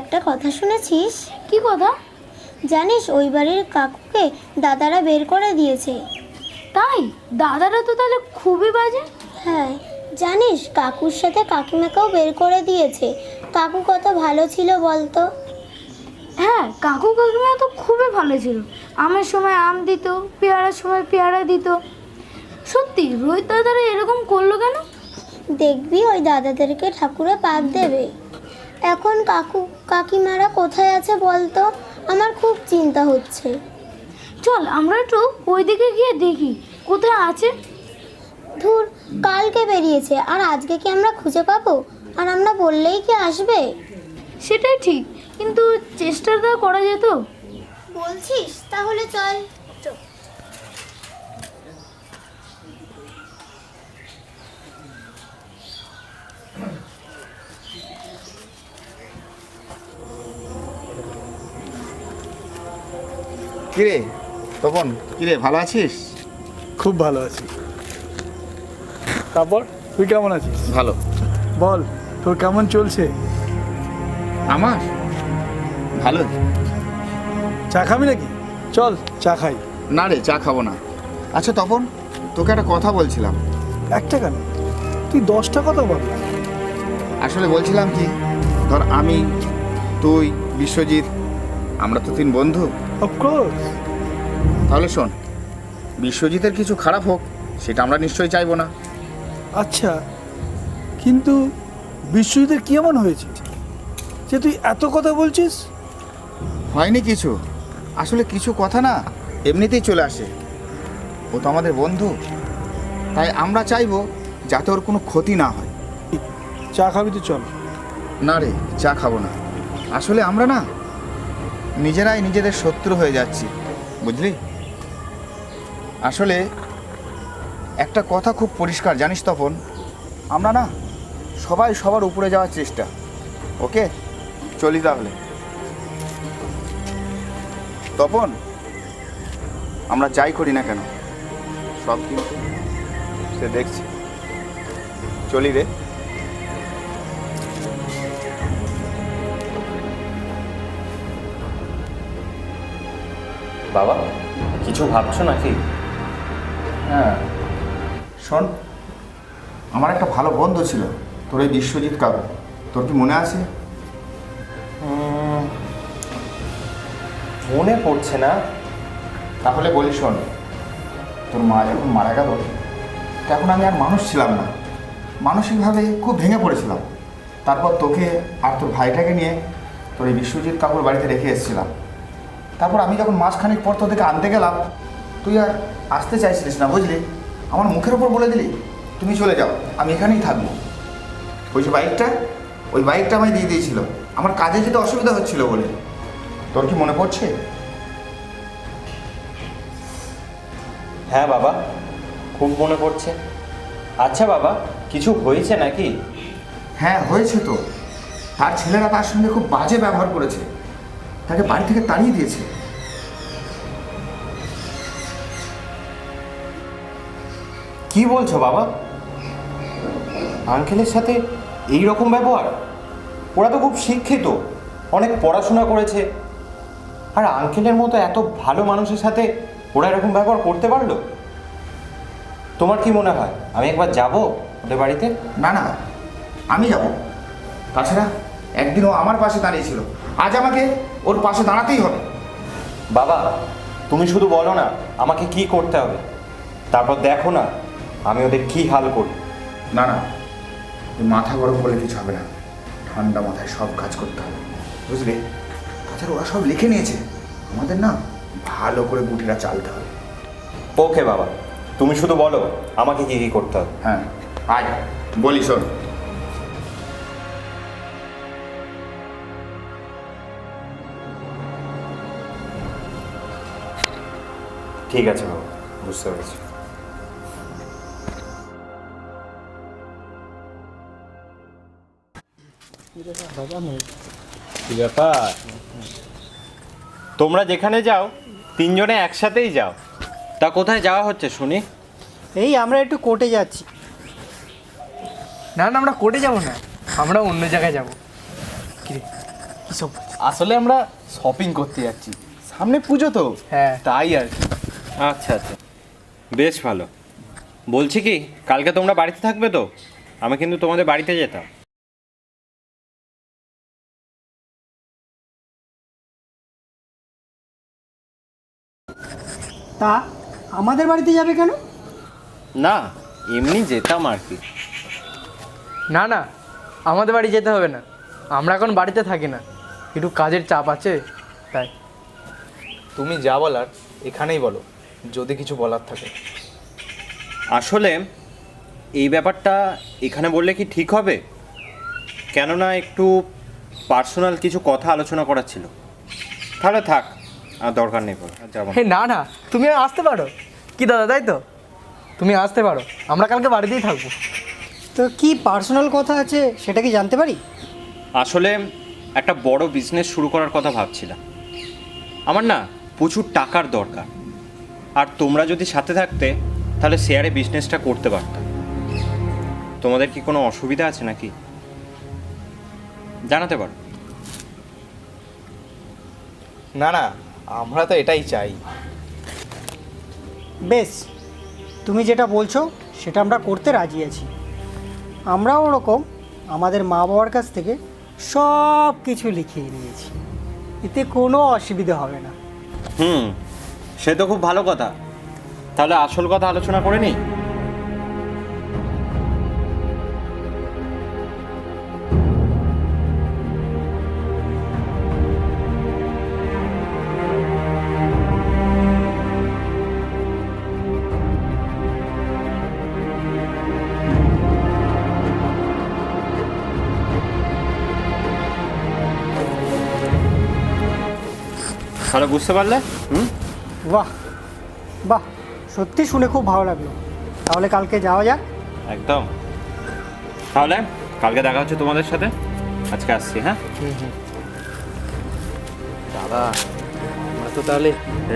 একটা কথা শুনেছিস? কি কথা? জানিস ওই বাড়ির কাকুকে দাদারা বের করে দিয়েছে। তাই? দাদারা তো তাহলে খুবই বাজে। হ্যাঁ, জানিস কাকুর সাথে কাকিমাকেও বের করে দিয়েছে। কাকু কত ভালো ছিল বলতো। হ্যাঁ, কাকু কাকিমা তো খুবই ভালো ছিল। আমের সময় আম দিত, পেয়ারার সময় পেয়ারা দিত। সত্যি রোহিত দাদারা এরকম করলো কেন? দেখবি ওই দাদাদেরকে ঠাকুরে পাক দেবে। এখন কাকু কাকিমারা কোথায় আছে বলতো? আমার খুব চিন্তা হচ্ছে। চল আমরা একটু ওইদিকে গিয়ে দেখি কোথায় আছে। ধুর, কালকে বেরিয়েছে আর আজকে কি আমরা খুঁজে পাবো? আর আমরা বললেই কি আসবে? সেটাই ঠিক, কিন্তু চেষ্টাটা করা যেত। বলছিস? তাহলে চল। কিরে তপন, কিরে ভালো আছিস? খুব ভালো আছি। তারপর তুই কেমন আছিস? ভালো। বল তোর কেমন চলছে? আমার ভালো। চা খাবি নাকি? চল চা খাই। না রে, চা খাবো না। আচ্ছা তপন, তোকে একটা কথা বলছিলাম। একটা কেন, তুই 10টা কথা বল। আসলে বলছিলাম কি, ধর আমি, তুই, বিশ্বজিৎ, আমরা তো 3 বন্ধু। অফকোর্স। তাহলে শোন, বিশ্বজিতের কিছু খারাপ হোক সেটা আমরা নিশ্চয়ই চাইবো না। আচ্ছা, কিন্তু বিশ্বজিতের কি এমন হয়েছে যে তুই এত কথা বলছিস? হয়নি কিছু, আসলে কিছু কথা না এমনিতেই চলে আসে। ও তো আমাদের বন্ধু, তাই আমরা চাইবো যাতে ওর কোনো ক্ষতি না হয়। চা খাবি তো চল। না রে, চা খাবো না। আসলে আমরা না নিজেরাই নিজেদের শত্রু হয়ে যাচ্ছি, বুঝলি? আসলে একটা কথা খুব পরিষ্কার, জানিস তপন, আমরা না সবাই সবার উপরে যাওয়ার চেষ্টা। ওকে, চলি তাহলে। তপন, আমরা যাই করি না কেন সব কিন্তু সে দেখছে। চলি রে। বাবা, কিছু ভাবছো নাকি? হ্যাঁ শোন, আমার একটা ভালো বন্ধু ছিল, তোর এই বিশ্বজিৎ কাকু, তোর কি মনে আছে? মনে পড়ছে না। তাহলে বলি শোন, তোর মা যখন মারা গেল তখন আমি আর মানুষ ছিলাম না, মানসিকভাবে খুব ভেঙে পড়েছিলাম। তারপর তোকে আর তোর ভাইটাকে নিয়ে তোর এই বিশ্বজিৎ কাকুর বাড়িতে রেখে এসেছিলাম। তারপর আমি যখন মাসখানেক পর তোদেরকে আনতে গেলাম, তুই আর আসতে চাইছিলিস না, বুঝলি? আমার মুখের ওপর বলে দিলি তুমি চলে যাও, আমি এখানেই থাকবো। ওই যে বাইকটা, ওই বাইকটা আমায় দিয়ে দিয়েছিল আমার কাজে যেতে অসুবিধা হচ্ছিল বলে। তোর কি মনে পড়ছে? হ্যাঁ বাবা, খুব মনে পড়ছে। আচ্ছা বাবা, কিছু হয়েছে নাকি? হ্যাঁ হয়েছে তো। তার ছেলেরা তার সঙ্গে খুব বাজে ব্যবহার করেছে, তাকে বাড়ি থেকে তাড়িয়ে দিয়েছে। কি বলছো বাবা? আঙ্কেলের সাথে এই রকম ব্যবহার? ওরা তো খুব শিক্ষিত, অনেক পড়াশোনা করেছে, আর আঙ্কেলের মতো এত ভালো মানুষের সাথে ওরা এরকম ব্যবহার করতে পারলো? তোমার কি মনে হয় আমি একবার যাব ওদের বাড়িতে? না না, আমি যাব। তাছাড়া একদিন ও আমার পাশে দাঁড়িয়েছিল, আজ আমাকে ওর পাশে দাঁড়াতেই হবে। বাবা, তুমি শুধু বলো না আমাকে কি করতে হবে, তারপর দেখো না আমি ওদের কি হাল করি। না না, তুই মাথা গরম করলে কিছু হবে না, ঠান্ডা মাথায় সব কাজ করতে হবে, বুঝলি? তাছাড়া ওরা সব লিখে নিয়েছে, আমাদের না ভালো করে বুটিটা চালতে হবে। ওকে বাবা, তুমি শুধু বলো আমাকে কি কি করতে হবে। হ্যাঁ আয় বলি, শোন। ঠিক আছে বাবা, বুঝতে পেরেছি। কি ব্যাপার, তোমরা যেখানে যাও তিনজনে একসাথেই যাও, তা কোথায় যাওয়া হচ্ছে শুনি? এই আমরা একটু কোর্টে যাচ্ছি। না না, আমরা কোর্টে যাব না, আমরা অন্য জায়গায় যাব। কি সব? আসলে আমরা শপিং করতে যাচ্ছি, সামনে পুজো তো। হ্যাঁ তাই আর কি। আচ্ছা আচ্ছা, বেশ ভালো। বলছি কি, কালকে তোমরা বাড়িতে থাকবে তো? আমি কিন্তু তোমাদের বাড়িতে যেতাম। তা আমাদের বাড়িতে যাবে কেন? না, এমনি যেতাম আর কি। না না, আমাদের বাড়ি যেতে হবে না, আমরা এখন বাড়িতে থাকি না, একটু কাজের চাপ আছে তাই। তুমি যা বলার এখানেই বলো, যদি কিছু বলার থাকে। আসলে এই ব্যাপারটা এখানে বললে কি ঠিক হবে? কেননা একটু পার্সোনাল কিছু কথা আলোচনা করার ছিল। তাহলে থাক, আর দরকার নেই বলো, যাবো। হে না না, তুমি আসতে পারো কি দাদা, তাই তো? তুমি আসতে পারো, আমরা কালকে বাড়িতেই থাকবো। তো কি পার্সোনাল কথা আছে সেটা কি জানতে পারি? আসলে একটা বড় বিজনেস শুরু করার কথা ভাবছিলাম। আমার না প্রচুর টাকার দরকার, আর তোমরা যদি সাথে থাকতে তাহলে শেয়ারে বিজনেসটা করতে পারতাম। তোমাদের কি কোনো অসুবিধা আছে নাকি? জানাতে পারো। না না, আমরা তো এটাই চাই। বেশ, তুমি যেটা বলছো সেটা আমরা করতে রাজি আছি। আমরাও ওরকম আমাদের মা বাবার কাছ থেকে সব কিছু লিখিয়ে নিয়েছি, এতে কোনো অসুবিধা হবে না। সে তো খুব ভালো কথা। তাহলে আসল কথা আলোচনা করে নিই। তাহলে বুঝতে পারলে? বাহ বাহ, সত্যি শুনে খুব ভালো লাগলো। তাহলে কালকে যাওয়া যাক। একদম। তাহলে কালকে দেখা হচ্ছে তোমাদের সাথে। আজকে আসছি। হ্যাঁ দাদা, আমরা তো তাহলে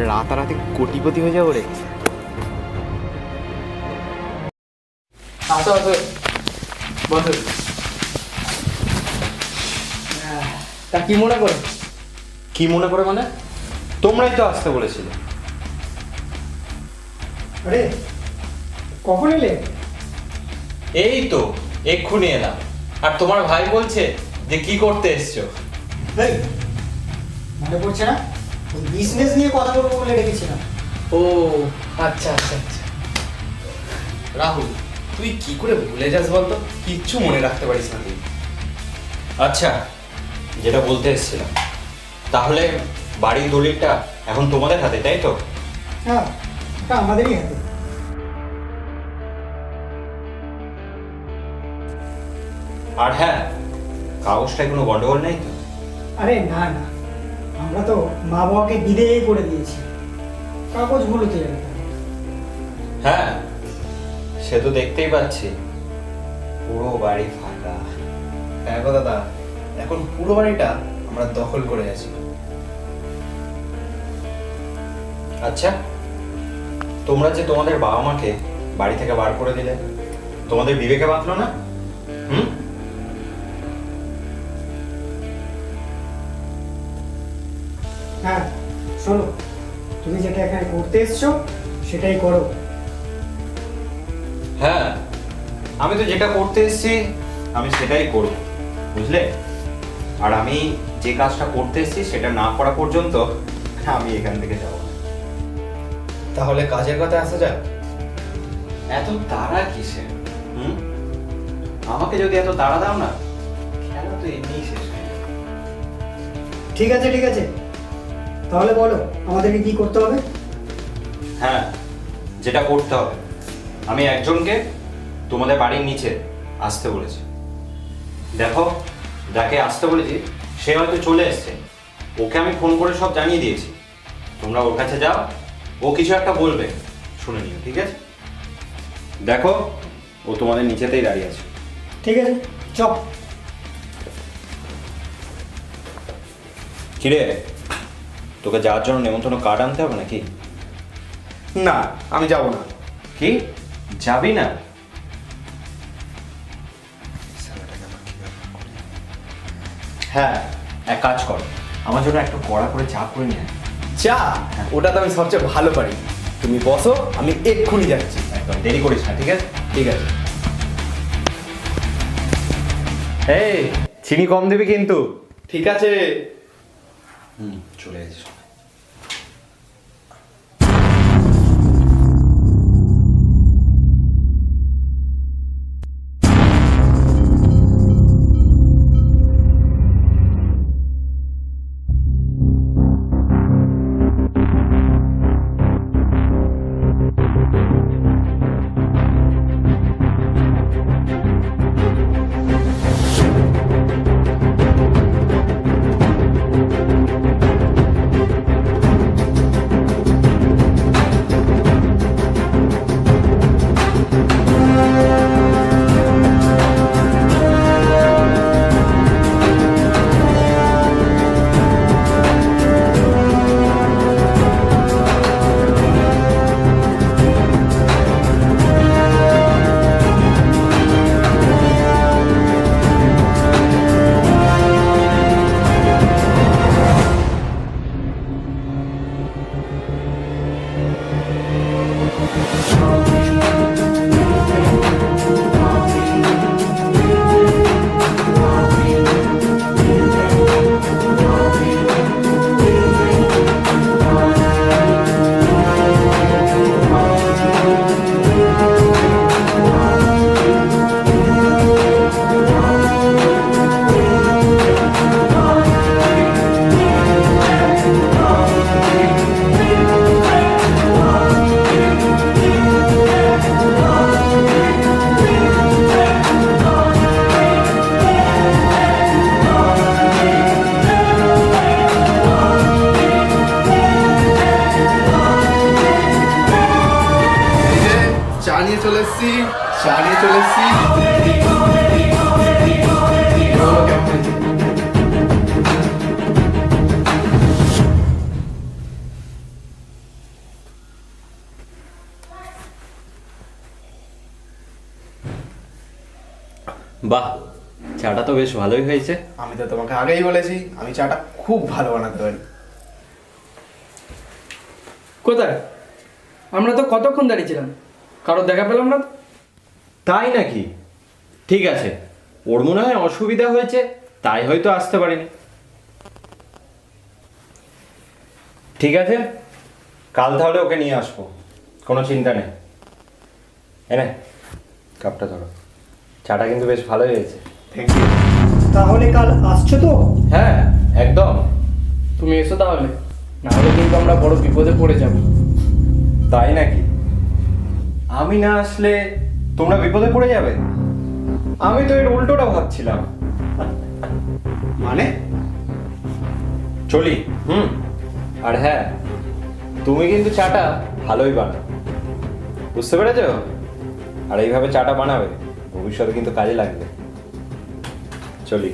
রাতারাতি কোটিপতি হয়ে যাবো রে। আসো আসো, বসো। তা কি মনে করো? কি মনে করে মানে? তোমরাই তো আসতে বলেছিলে। আরে কখন এলে? এই তো এক্ষুনি এলাম। আর তোমার ভাই বলছে যে কি করতে এসছো। এই, মনে পড়ছে না? বিজনেস নিয়ে কথা বলবো বলে ডেকেছিলাম। ও আচ্ছা আচ্ছা আচ্ছা। রাহুল, তুই কি করে ভুলে যাস বলতো? কিচ্ছু মনে রাখতে পারিস না তুই। আচ্ছা, যেটা বলতে এসেছিলাম, তাহলে বাড়ির দলিলটা এখন তোমাদের হাতে, তাই তো? হ্যাঁ, এটা আমাদেরই হাতে। আর হ্যাঁ, কাগজটায় কোনো গন্ডগোল নেই তো? আরে না না, আমরা তো মা বাবাকে বিদেয় করে দিয়েছি, কাগজগুলো তো জানি। হ্যাঁ, সে তো দেখতেই পাচ্ছি, পুরো বাড়ি ফাঁকা। হ্যাঁ গো দাদা, এখন পুরো বাড়িটা আমরা দখল করে আছি। আচ্ছা, তোমরা যে তোমাদের বাবা মাকে বাড়ি থেকে বার করে দিলে, তোমাদের বিবেকে বাঁধলো না? হ্যাঁ শোনো, তুমি যেটা এখানে করতে এসছো সেটাই করো। হ্যাঁ, আমি তো যেটা করতে এসেছি আমি সেটাই করব, বুঝলে? আর আমি যে কাজটা করতে এসেছি সেটা না করা পর্যন্ত আমি এখান থেকে যাব না। তাহলে কাজের কথা আসা যাক। এত তাড়া কিসের? আমাকে যদি এত তাড়া দাও না, খেলা তো এমনিই শেষ হয়ে যাবে। ঠিক আছে ঠিক আছে, তাহলে বলো আমাদেরকে কি করতে হবে? হ্যাঁ, যেটা করতে হবে, আমি একজনকে তোমাদের বাড়ির নিচে আসতে বলেছি। দেখো, যাকে আসতে বলেছি সে হয়তো চলে এসছে, ওকে আমি ফোন করে সব জানিয়ে দিয়েছি। তোমরা ওর কাছে যাও, ও কিছু একটা বলবে, শুনে নিও, ঠিক আছে? দেখো, ও তোমাদের নিচেতেই দাঁড়িয়ে আছে। ঠিক আছে, চল। কিরে, তোকে যাওয়ার জন্য নেমন্তন্ন কার্ড আনতে হবে নাকি? না, আমি যাব না। কি, যাবি না? হ্যাঁ, এক কাজ কর, আমার জন্য একটু কড়া করে চা করে নিয়ে আয়। চা? ওটা তো আমি সবচেয়ে ভালো পারি। তুমি বসো, আমি এক্ষুনি যাচ্ছি। একদম দেরি করিস না, ঠিক আছে? ঠিক আছে। এই, চিনি কম দিবি কিন্তু। ঠিক আছে। চলে এসেছ। চলে এসছি, চা নিয়ে চলে এসছি। বাহ, চাটা তো বেশ ভালোই হয়েছে। আমি তো তোমাকে আগেই বলেছি আমি চাটা খুব ভালো বানাতে পারি। কোথায়? আমরা তো কতক্ষণ দাঁড়িয়েছিলাম, কারো দেখা পেলাম না তো। তাই নাকি? ঠিক আছে, ওর মনে হয় অসুবিধা হয়েছে, তাই হয়তো আসতে পারিনি। ঠিক আছে, কাল তাহলে ওকে নিয়ে আসবো, কোনো চিন্তা নেই। এনে কাপটা ধরো, চাটা কিন্তু বেশ ভালোই হয়েছে। Thank you. তাহলে কাল আসছো তো? হ্যাঁ, একদম। তুমি এসো তাহলে, নাহলে কিন্তু আমরা বড় বিপদে পড়ে যাব। তাই নাকি? আমি না আসলে তোমরা বিপদে পড়ে যাবে? আমি তো এর উল্টোটা ভাবছিলাম। মানে? চলি। আর হ্যাঁ, তুমি কিন্তু চাটা ভালোই বানাও, বুঝতে পেরেছ? আর এইভাবে চাটা বানাবে, ভবিষ্যতে কিন্তু কাজে লাগবে। চলি।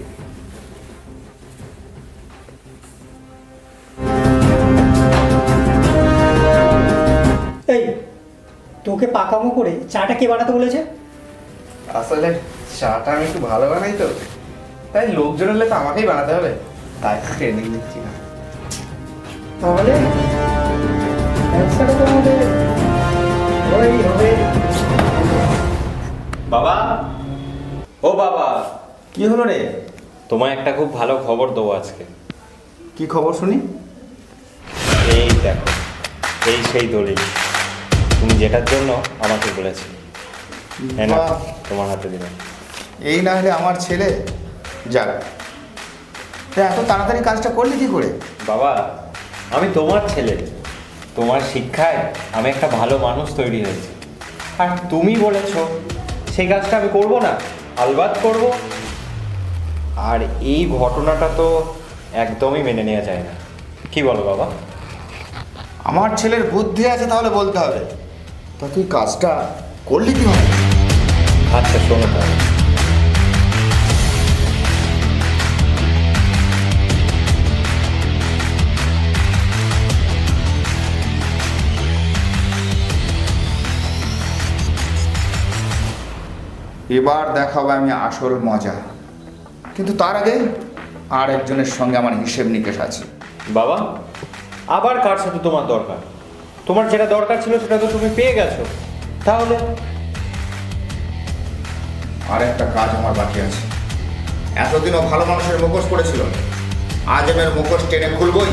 এই, তোকে পাকামো করে চাটা কে বানাতে বলেছে? আসলে চাটা আমি একটু ভালো বানাই তো, তাই লোকজন হলে তো আমাকেই বানাতে হবে, তাই ট্রেনিং নিচ্ছি না। তাহলে ব্যবসাটা তো আমাদের বড়ই হবে। বাবা, ও বাবা, কি হলো রে? তোমায় একটা খুব ভালো খবর দেবো আজকে। কি খবর শুনি? এই দেখো, এই সেই দলিল তুমি যেটার জন্য আমাকে বলেছিলে। এই নাও, বাহ। তোমার হাতে দিলাম। এই না হলে আমার ছেলে। যাক, তা এত তাড়াতাড়ি কাজটা করলি কি করে? বাবা, আমি তোমার ছেলে, তোমার শিক্ষায় আমি একটা ভালো মানুষ তৈরি হয়েছি। আর তুমি বলেছো সেই কাজটা আমি করব না, আলবাত করব। আর এই ঘটনাটা তো একদমই মেনে নেওয়া যায় না, কি বলো বাবা? আমার ছেলের বুদ্ধি আছে তাহলে বলতে হবে। তা তুই কাজটা করলি কি হবে? আচ্ছা শোনো তাহলে। এবার দেখাবো আমি আসল মজা, কিন্তু তার আগে আর একজনের সঙ্গে আমার হিসেব নিকেশ আছে। বাবা, আবার কার সাথে তোমার দরকার? তোমার যেটা দরকার ছিল সেটা তো তুমি পেয়ে গেছো। তাহলে আর একটা কাজ আমার বাকি আছে। এতদিনও ভালো মানুষের মুখোশ পড়েছিল, আজ আমি মুখোশ টেনে খুলবই।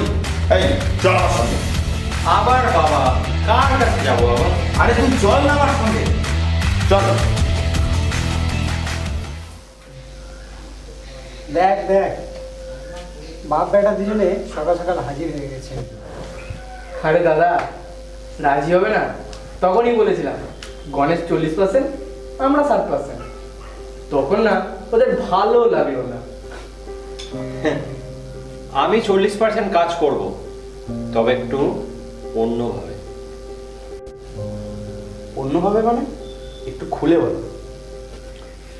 এই চল আমার সঙ্গে। আবার বাবা, কার কাছে যাবো বাবা? আরে তুই চল না আমার সঙ্গে, চল। দেখ দেখ, বাপ বেটা দুজনে সকাল সকাল হাজির হয়ে গেছে। আরে দাদা, রাজি হবে না? তখনই বলেছিলাম গণেশ 40%, আমরা 7%। তখন না ওদের ভালো লাগলো না। আমি 40% কাজ করব, তবে একটু অন্যভাবে। অন্যভাবে মানে? একটু খুলে বলো।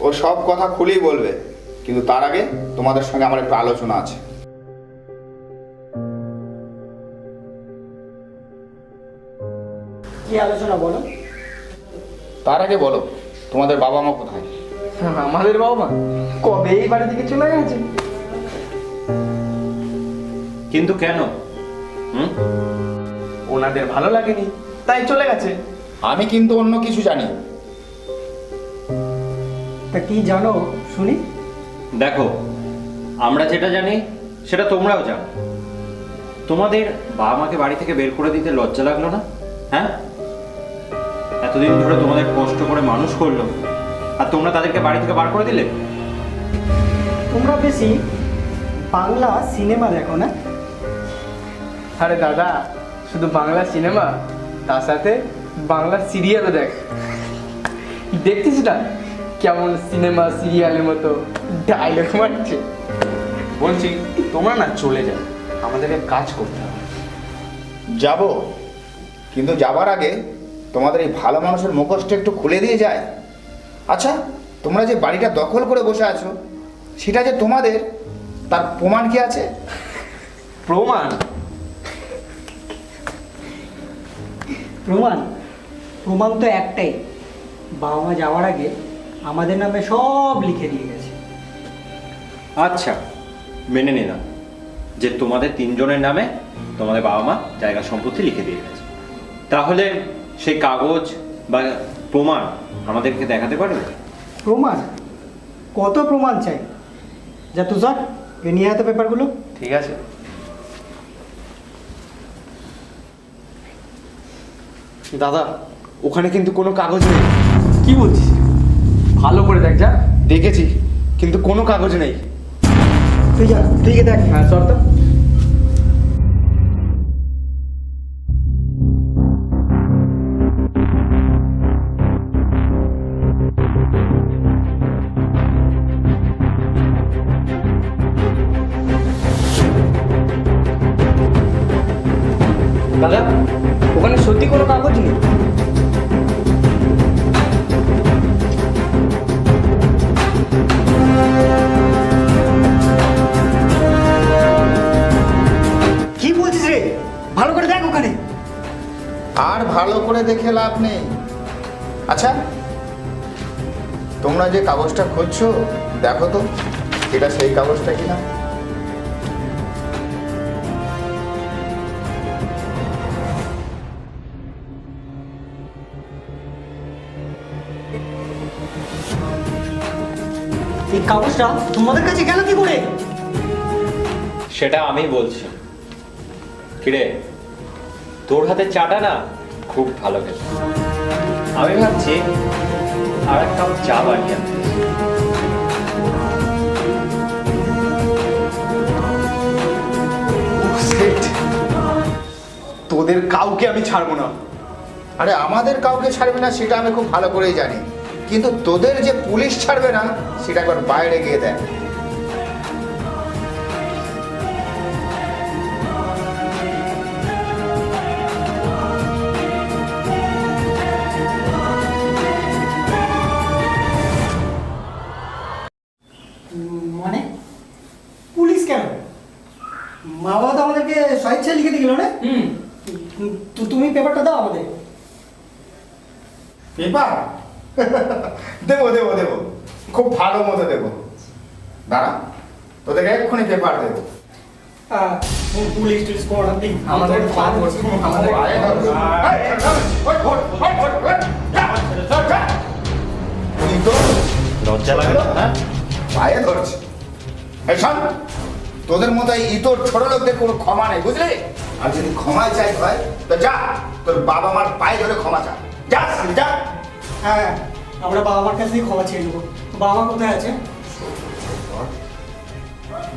ও সব কথা খুলেই বলবে, কিন্তু তার আগে তোমাদের সঙ্গে আমার একটু আলোচনা আছে। কি আলোচনা বলো? তার আগে বলো, তোমাদের বাবা মা কোথায়? আমাদের বাবা মা কবে এই বাড়ি থেকে চলে গেছে। কিন্তু কেন? ওনাদের ভালো লাগেনি তাই চলে গেছে। আমি কিন্তু অন্য কিছু জানি। তা কি জানো শুনি? দেখো, আমরা যেটা জানি সেটা তোমরাও জানো। তোমাদের বাবা মাকে বাড়ি থেকে বের করে দিতে লজ্জা লাগলো না? হ্যাঁ, এতদিন ধরে তোমাদের কষ্ট করে মানুষ করলো, আর তোমরা তাদেরকে বাড়ি থেকে বার করে দিলে। তোমরা বেশি বাংলা সিনেমা দেখো না? আরে দাদা, শুধু বাংলা সিনেমা, তার সাথে বাংলা সিরিয়ালও দেখ। দেখছিস না কেমন সিনেমা সিরিয়ালের মতো ডায়লগ মারছে? বলছি তোমরা না চলে যাও, আমাদেরকে কাজ করতে হবে। যাব, কিন্তু যাবার আগে তোমাদের এই ভালো মানুষের মুখোশটা একটু খুলে দিয়ে যায়। আচ্ছা, তোমরা যে বাড়িটা দখল করে বসে আছো সেটা যে তোমাদের, তার প্রমাণ কি আছে? প্রমাণ? প্রমাণ? প্রমাণ তো একটাই, বাবা মা যাওয়ার আগে আমাদের নামে সব লিখে দিয়ে গেছে। আচ্ছা, মেনে নিলাম যে তোমাদের তিনজনের নামে তোমাদের বাবা মা জায়গা সম্পত্তি লিখে দিয়ে গেছে। তাহলে সেই কাগজ বা প্রমাণ আমাদেরকে দেখাতে পারবে? প্রমাণ? কত প্রমাণ চাই? যা তুষার, এ নিয়ে এত পেপারগুলো। ঠিক আছে। দাদা, ওখানে কিন্তু কোনো কাগজ নেই। কি বলছিস? ভালো করে দেখ যা। দেখেছি, কিন্তু কোনো কাগজ নেই। তুই যা, তুই গিয়ে দেখ। হ্যাঁ সর তো। দাদা, ওখানে সত্যি কোনো কাগজ নেই? কি বলছিস রে? ভালো করে দেখ ওখানে। আর ভালো করে দেখে লাভ নেই। আচ্ছা, তোমরা যে কাগজটা খুঁজছো দেখো তো এটা সেই কাগজটা কিনা। এই কাগজটা তোমাদের কাছে গেল কি করে? সেটা আমি বলছি। কিরে, তোর হাতে চাটা না খুব ভালো খেতে। আমি ভাবছি আর এক কাপ চা বানিয়ে আনতে। তোদের কাউকে আমি ছাড়বো না। আরে আমাদের কাউকে ছাড়বে না সেটা আমি খুব ভালো করেই জানি, কিন্তু তোদের যে পুলিশ ছাড়বে না সেটা একবার বাইরে গিয়ে দেখ। মানে পুলিশ কেন? মা বাবা তো আমাদেরকে স্বেচ্ছায় লিখে দিয়ে গেল না? তুমি পেপারটা দাও আমাদের। পেপার দেবো দেবো দেবো, খুব ভালো মতো দেবো। দাঁড়া, তোদেরকে এক্ষুনি পেপার দেবো। পুলিশ টুলিশ পড়া দিন আমাদের লজ্জা লাগে না? হ্যাঁ, পায়ে ধরছে। এই শোন, তোদের মতো এই ইতর ছোট লোকদের কোনো ক্ষমা নেই, বুঝলি? আর যদি ক্ষমা চাইতে হয় তো যা, তোর বাবা মার পায়ে ধরে ক্ষমা চা। যা যা। হ্যাঁ, আমরা বাবা মার কাছে ক্ষমা চেয়ে নেবো। বাবা কোথায় আছে?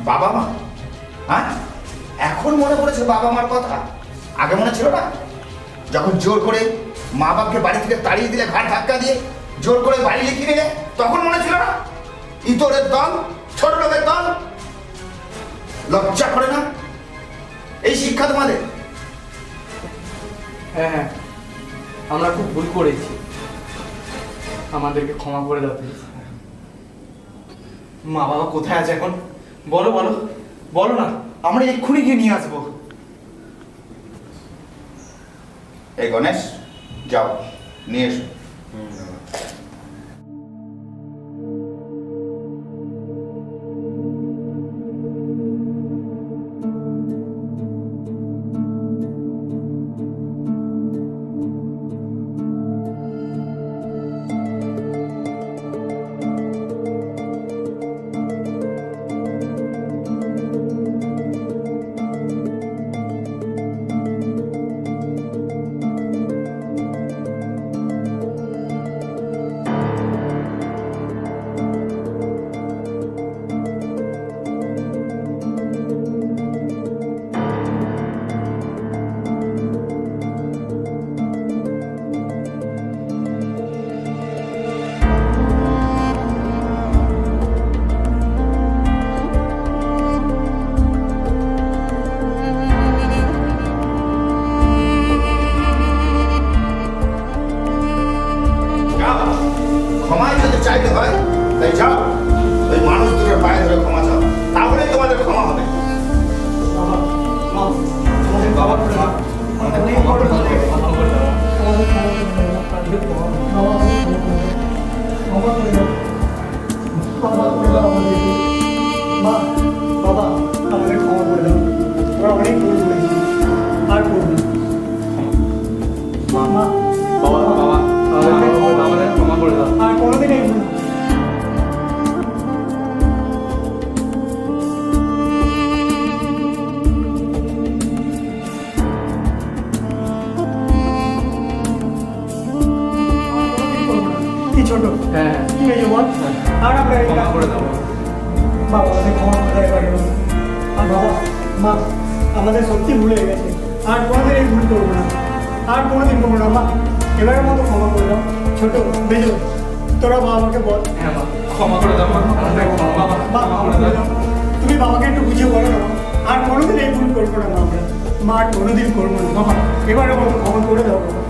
বাবা মা? হ্যাঁ, এখন মনে পড়েছে বাবা মার কথা? আগে মনে ছিল না? যখন জোর করে মা বাপকে বাড়ি থেকে তাড়িয়ে দিলে, ঘাট ধাক্কা দিয়ে জোর করে বাড়ি লিখিয়ে নিলে, তখন মনে ছিল না? ইতরের দল, ছোট লোকের দল, লজ্জা করে না? এই শিক্ষা তোমাদের? হ্যাঁ হ্যাঁ, আমরা খুব ভুল করেছি, আমাদেরকে ক্ষমা করে দাও প্লিজ। মা বাবা কোথায় আছে এখন? বলো বলো বলো না, আমরা এক্ষুনি গিয়ে নিয়ে আসবো। এই গণেশ, যাও নিয়ে এসো। ক্ষমায় যদি চাইতে হয় তাই যাও, ওই মানুষ দুটোর পায়ে ধরে ক্ষমা চাও, তাহলেই তোমাদের ক্ষমা হবে। বাবা করে না, আমাদের ক্ষমা করে দাও। ক্ষমা করে দাও, ক্ষমা করে দাও আমাদেরকে। মা, বাবা, আমাদের ক্ষমা করে দাও, আমরা অনেক ভুল করেছি, আর করবো না। মা, বাবা বাবা আমাদের ক্ষমা করে দাও। আর কোনোদিন এই ভুল কি ছোট, হ্যাঁ কি হয়েছে বল? আর আমরা এই ক্ষমা করে দাও। বাবা আমাদের ক্ষমা করে দেয় এবারে। আর বাবা, মা, আমাদের সত্যি ভুল হয়ে গেছে, আর কোনোদিন এই ভুল করবো না, আর কোনোদিন করবো না। মা, এবারের মতো ক্ষমা করে দাও। ছোট, বেজো, তোরা বাবাকে বল। হ্যাঁ মা, ক্ষমা করে দাও মা, আমাদের ক্ষমা করে দাও। তুমি বাবাকে একটু বুঝিয়ে বলো না, আর কোনোদিন এই ভুল করবো না। আমরা মা আর কোনোদিন করবো না। বাবা, এবারের মতো ক্ষমা করে দাও বাবা,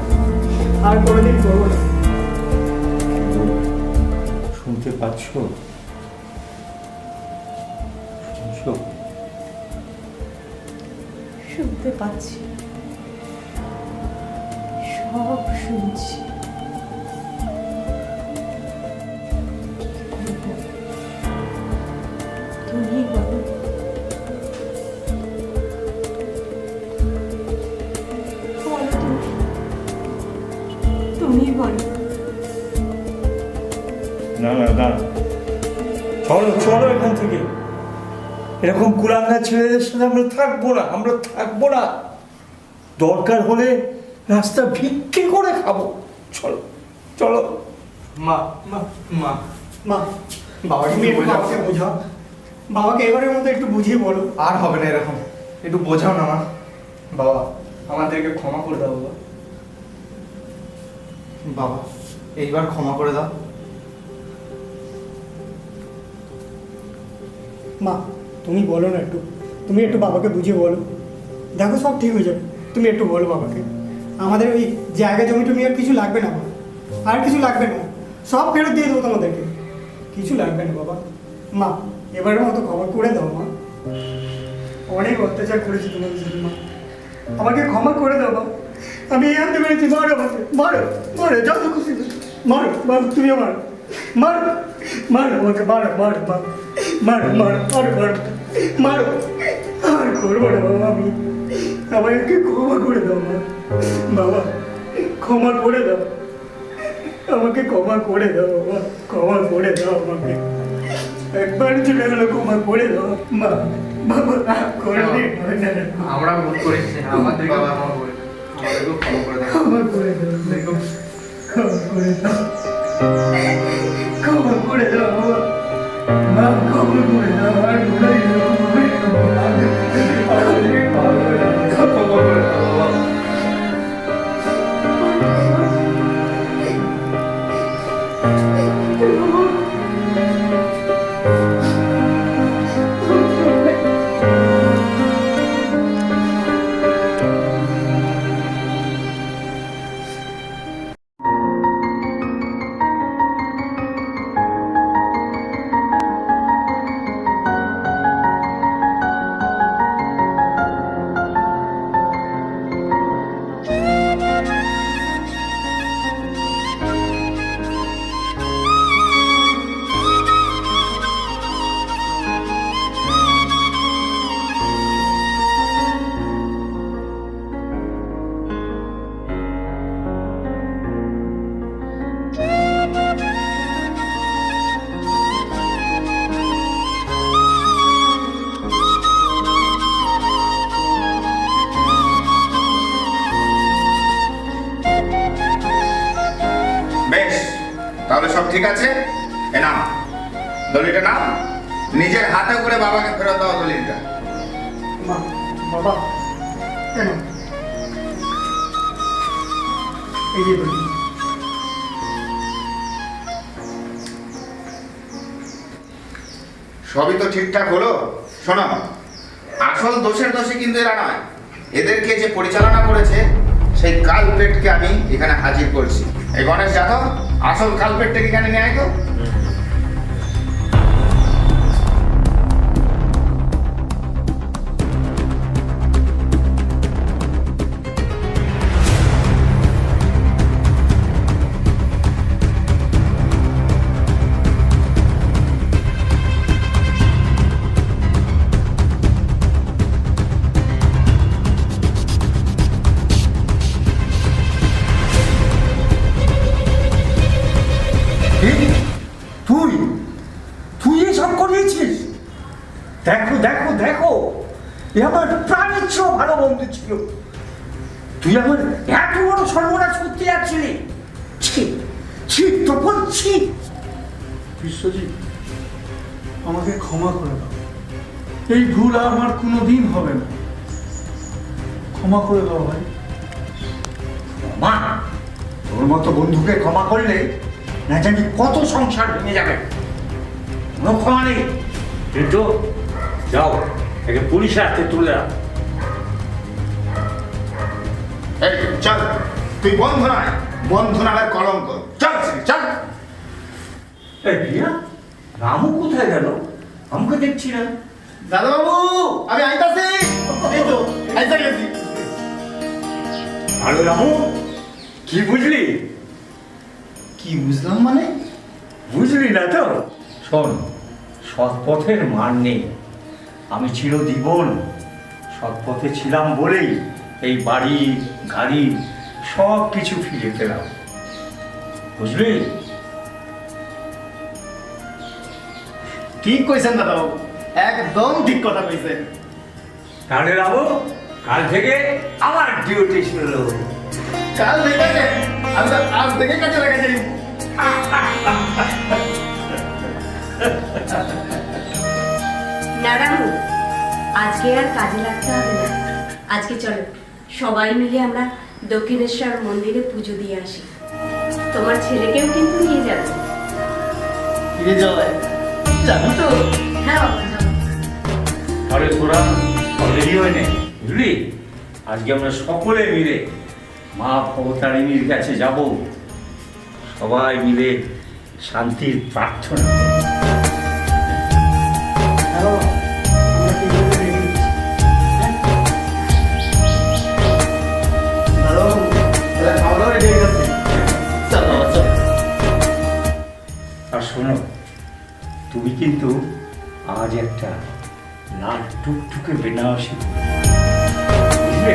আর কোনোদিন করবো না। শুনতে পাচ্ছ? শুনছো? শুনতে পাচ্ছি, সব শুনছি। তুমি বলো, তুমি বলো। না না না, চলো চলো এখান থেকে। এরকম কুলাঙ্গা ছেলেদের সাথে আমরা থাকবো না, আমরা থাকবো না। দরকার হলে রাস্তা ভিক্ষে করে খাবো। চলো চলো। মা মা মা মা, বাবাকে তুমি একটু বাবাকে বোঝাও, বাবাকে এবারের মতো একটু বুঝিয়ে বলো। আর হবে না এরকম, একটু বোঝাও না মা। বাবা আমাদেরকে ক্ষমা করে দাও বাবা। বাবা এইবার ক্ষমা করে দাও। মা, তুমি বলো না একটু, তুমি একটু বাবাকে বুঝিয়ে বলো। দেখো সব ঠিক হয়ে যাবে, তুমি একটু বলো বাবাকে। আমাদের ওই জায়গা জমি টমি আর কিছু লাগবে না, মা, আর কিছু লাগবে না, সব ফেরত দিয়ে দেবো তোমাদেরকে, কিছু লাগবে না বাবা। মা, এবারের মতো ক্ষমা করে দাও মা, অনেক অত্যাচার করেছি তোমাদের সাথে মা, আমাকে ক্ষমা করে দাও মা। আমি এই আনতে পেরেছি, মারো আমাকে, মারো মারো, যত খুশি মারো, মারো, তুমিও মারো, মারো মারো আমাকে, মারো মারো মারো মারো মারো মারো মারো মারো, আর করবো না বাবা আমি, আমাকে ক্ষমা করে দাও মা। বাবা ক্ষমা করে দাও, আমাকে ক্ষমা করে দাও বাবা, ক্ষমা করে দাও আমাকে, একবার চলে গেলো, ক্ষমা করে দাও মা। বাবা কোনোদিন হয় না, আমরা ভুল করেছি, আমাদের বাবা ক্ষমা করে দাও, আমাদেরকেও ক্ষমা করে দাও। ক্ষমা করে দাও, ক্ষমা করে দাও, ক্ষমা করে দাও বাবা, মা ক্ষমা করে দাও, আর কোনোদিন এরকম হবে না বাবা। ক্ষমা করে দাও বাবা। বেশ, তাহলে সব ঠিক আছে। এ নাও দলিলটা, নাও, নিজের হাতে করে বাবাকে ফেরত দাও দলিলটা। মা, বাবা কেন এই যে বলি, সবই তো ঠিকঠাক হলো। শোনো, আসল দোষের দোষী কিন্তু এরা নয়, এদেরকে যে পরিচালনা করেছে সেই কালপেটকে আমি এখানে হাজির করছি। এই গণেশ যাদব, আসল কালপেটটাকে এখানে নিয়ে আয় তো। তুই তুই এসব করিয়েছিস? দেখো দেখো দেখো, এ আমার প্রাণের চেয়েও ভালো বন্ধু ছিল। তুই আমার এত বড় সর্বনাশ করতে যাচ্ছিলি। ছি ছি, তপন ছি। বিশ্বজিৎ, আমাকে ক্ষমা করে দাও। এই ভুল আর আমার কোনোদিন হবে না। ক্ষমা করে দাও ভাই। মা, তোর মতো বন্ধুকে ক্ষমা করলে না জানি কত সংসার ভেঙে যাবে। কোনো ক্ষমা নেই। কিন্তু যাও, একে পুলিশের হাতে তুলে দাও। এই চল, তুই বন্ধু নয়, বন্ধু নামের কলঙ্ক। চল চল। এই প্রিয়া, রামু কোথায় গেল? আমাকে দেখছি না। দাদাবাবু, আমি আইতাছি। এই তো আইসা গেছি। আরে রামু, কি বুঝলি? কি বুঝলাম মানে? বুঝলি না তো? শোন, সৎপথের মান নেই। আমি চিরজীবন সৎপথে ছিলাম বলেই এই বাড়ি গাড়ি সব কিছু ফিরে পেলাম, বুঝলি? ঠিক কইছেন দাদাবাবু, একদম ঠিক কথা কইছেন। তাহলে রামু, কাল থেকে আমার ডিউটি শুরু। কাল থেকে আমি তো আজ থেকে কাজে লাগা যাই। না রামু, আজকে আর কাজে লাগতে হবে না। আজকে চলো সবাই মিলে আমরা দক্ষিণেশ্বর মন্দিরে পুজো দিয়ে আসি। তোমার ছেলেকেও কিন্তু নিয়ে যাবে। ফিরে যাওয়ায় যাবি তো? হ্যাঁ বাবা, যাবো। আরে তোরা অলরেডি হয় না, বুঝলি? আজকে আমরা সকলে মিলে মা ভবতারিণীর কাছে যাব, সবাই মিলে শান্তির প্রার্থনা করব। আর শোনো, তুমি কিন্তু আজ একটা লাল টুকটুকে বেনারসি, বুঝলে?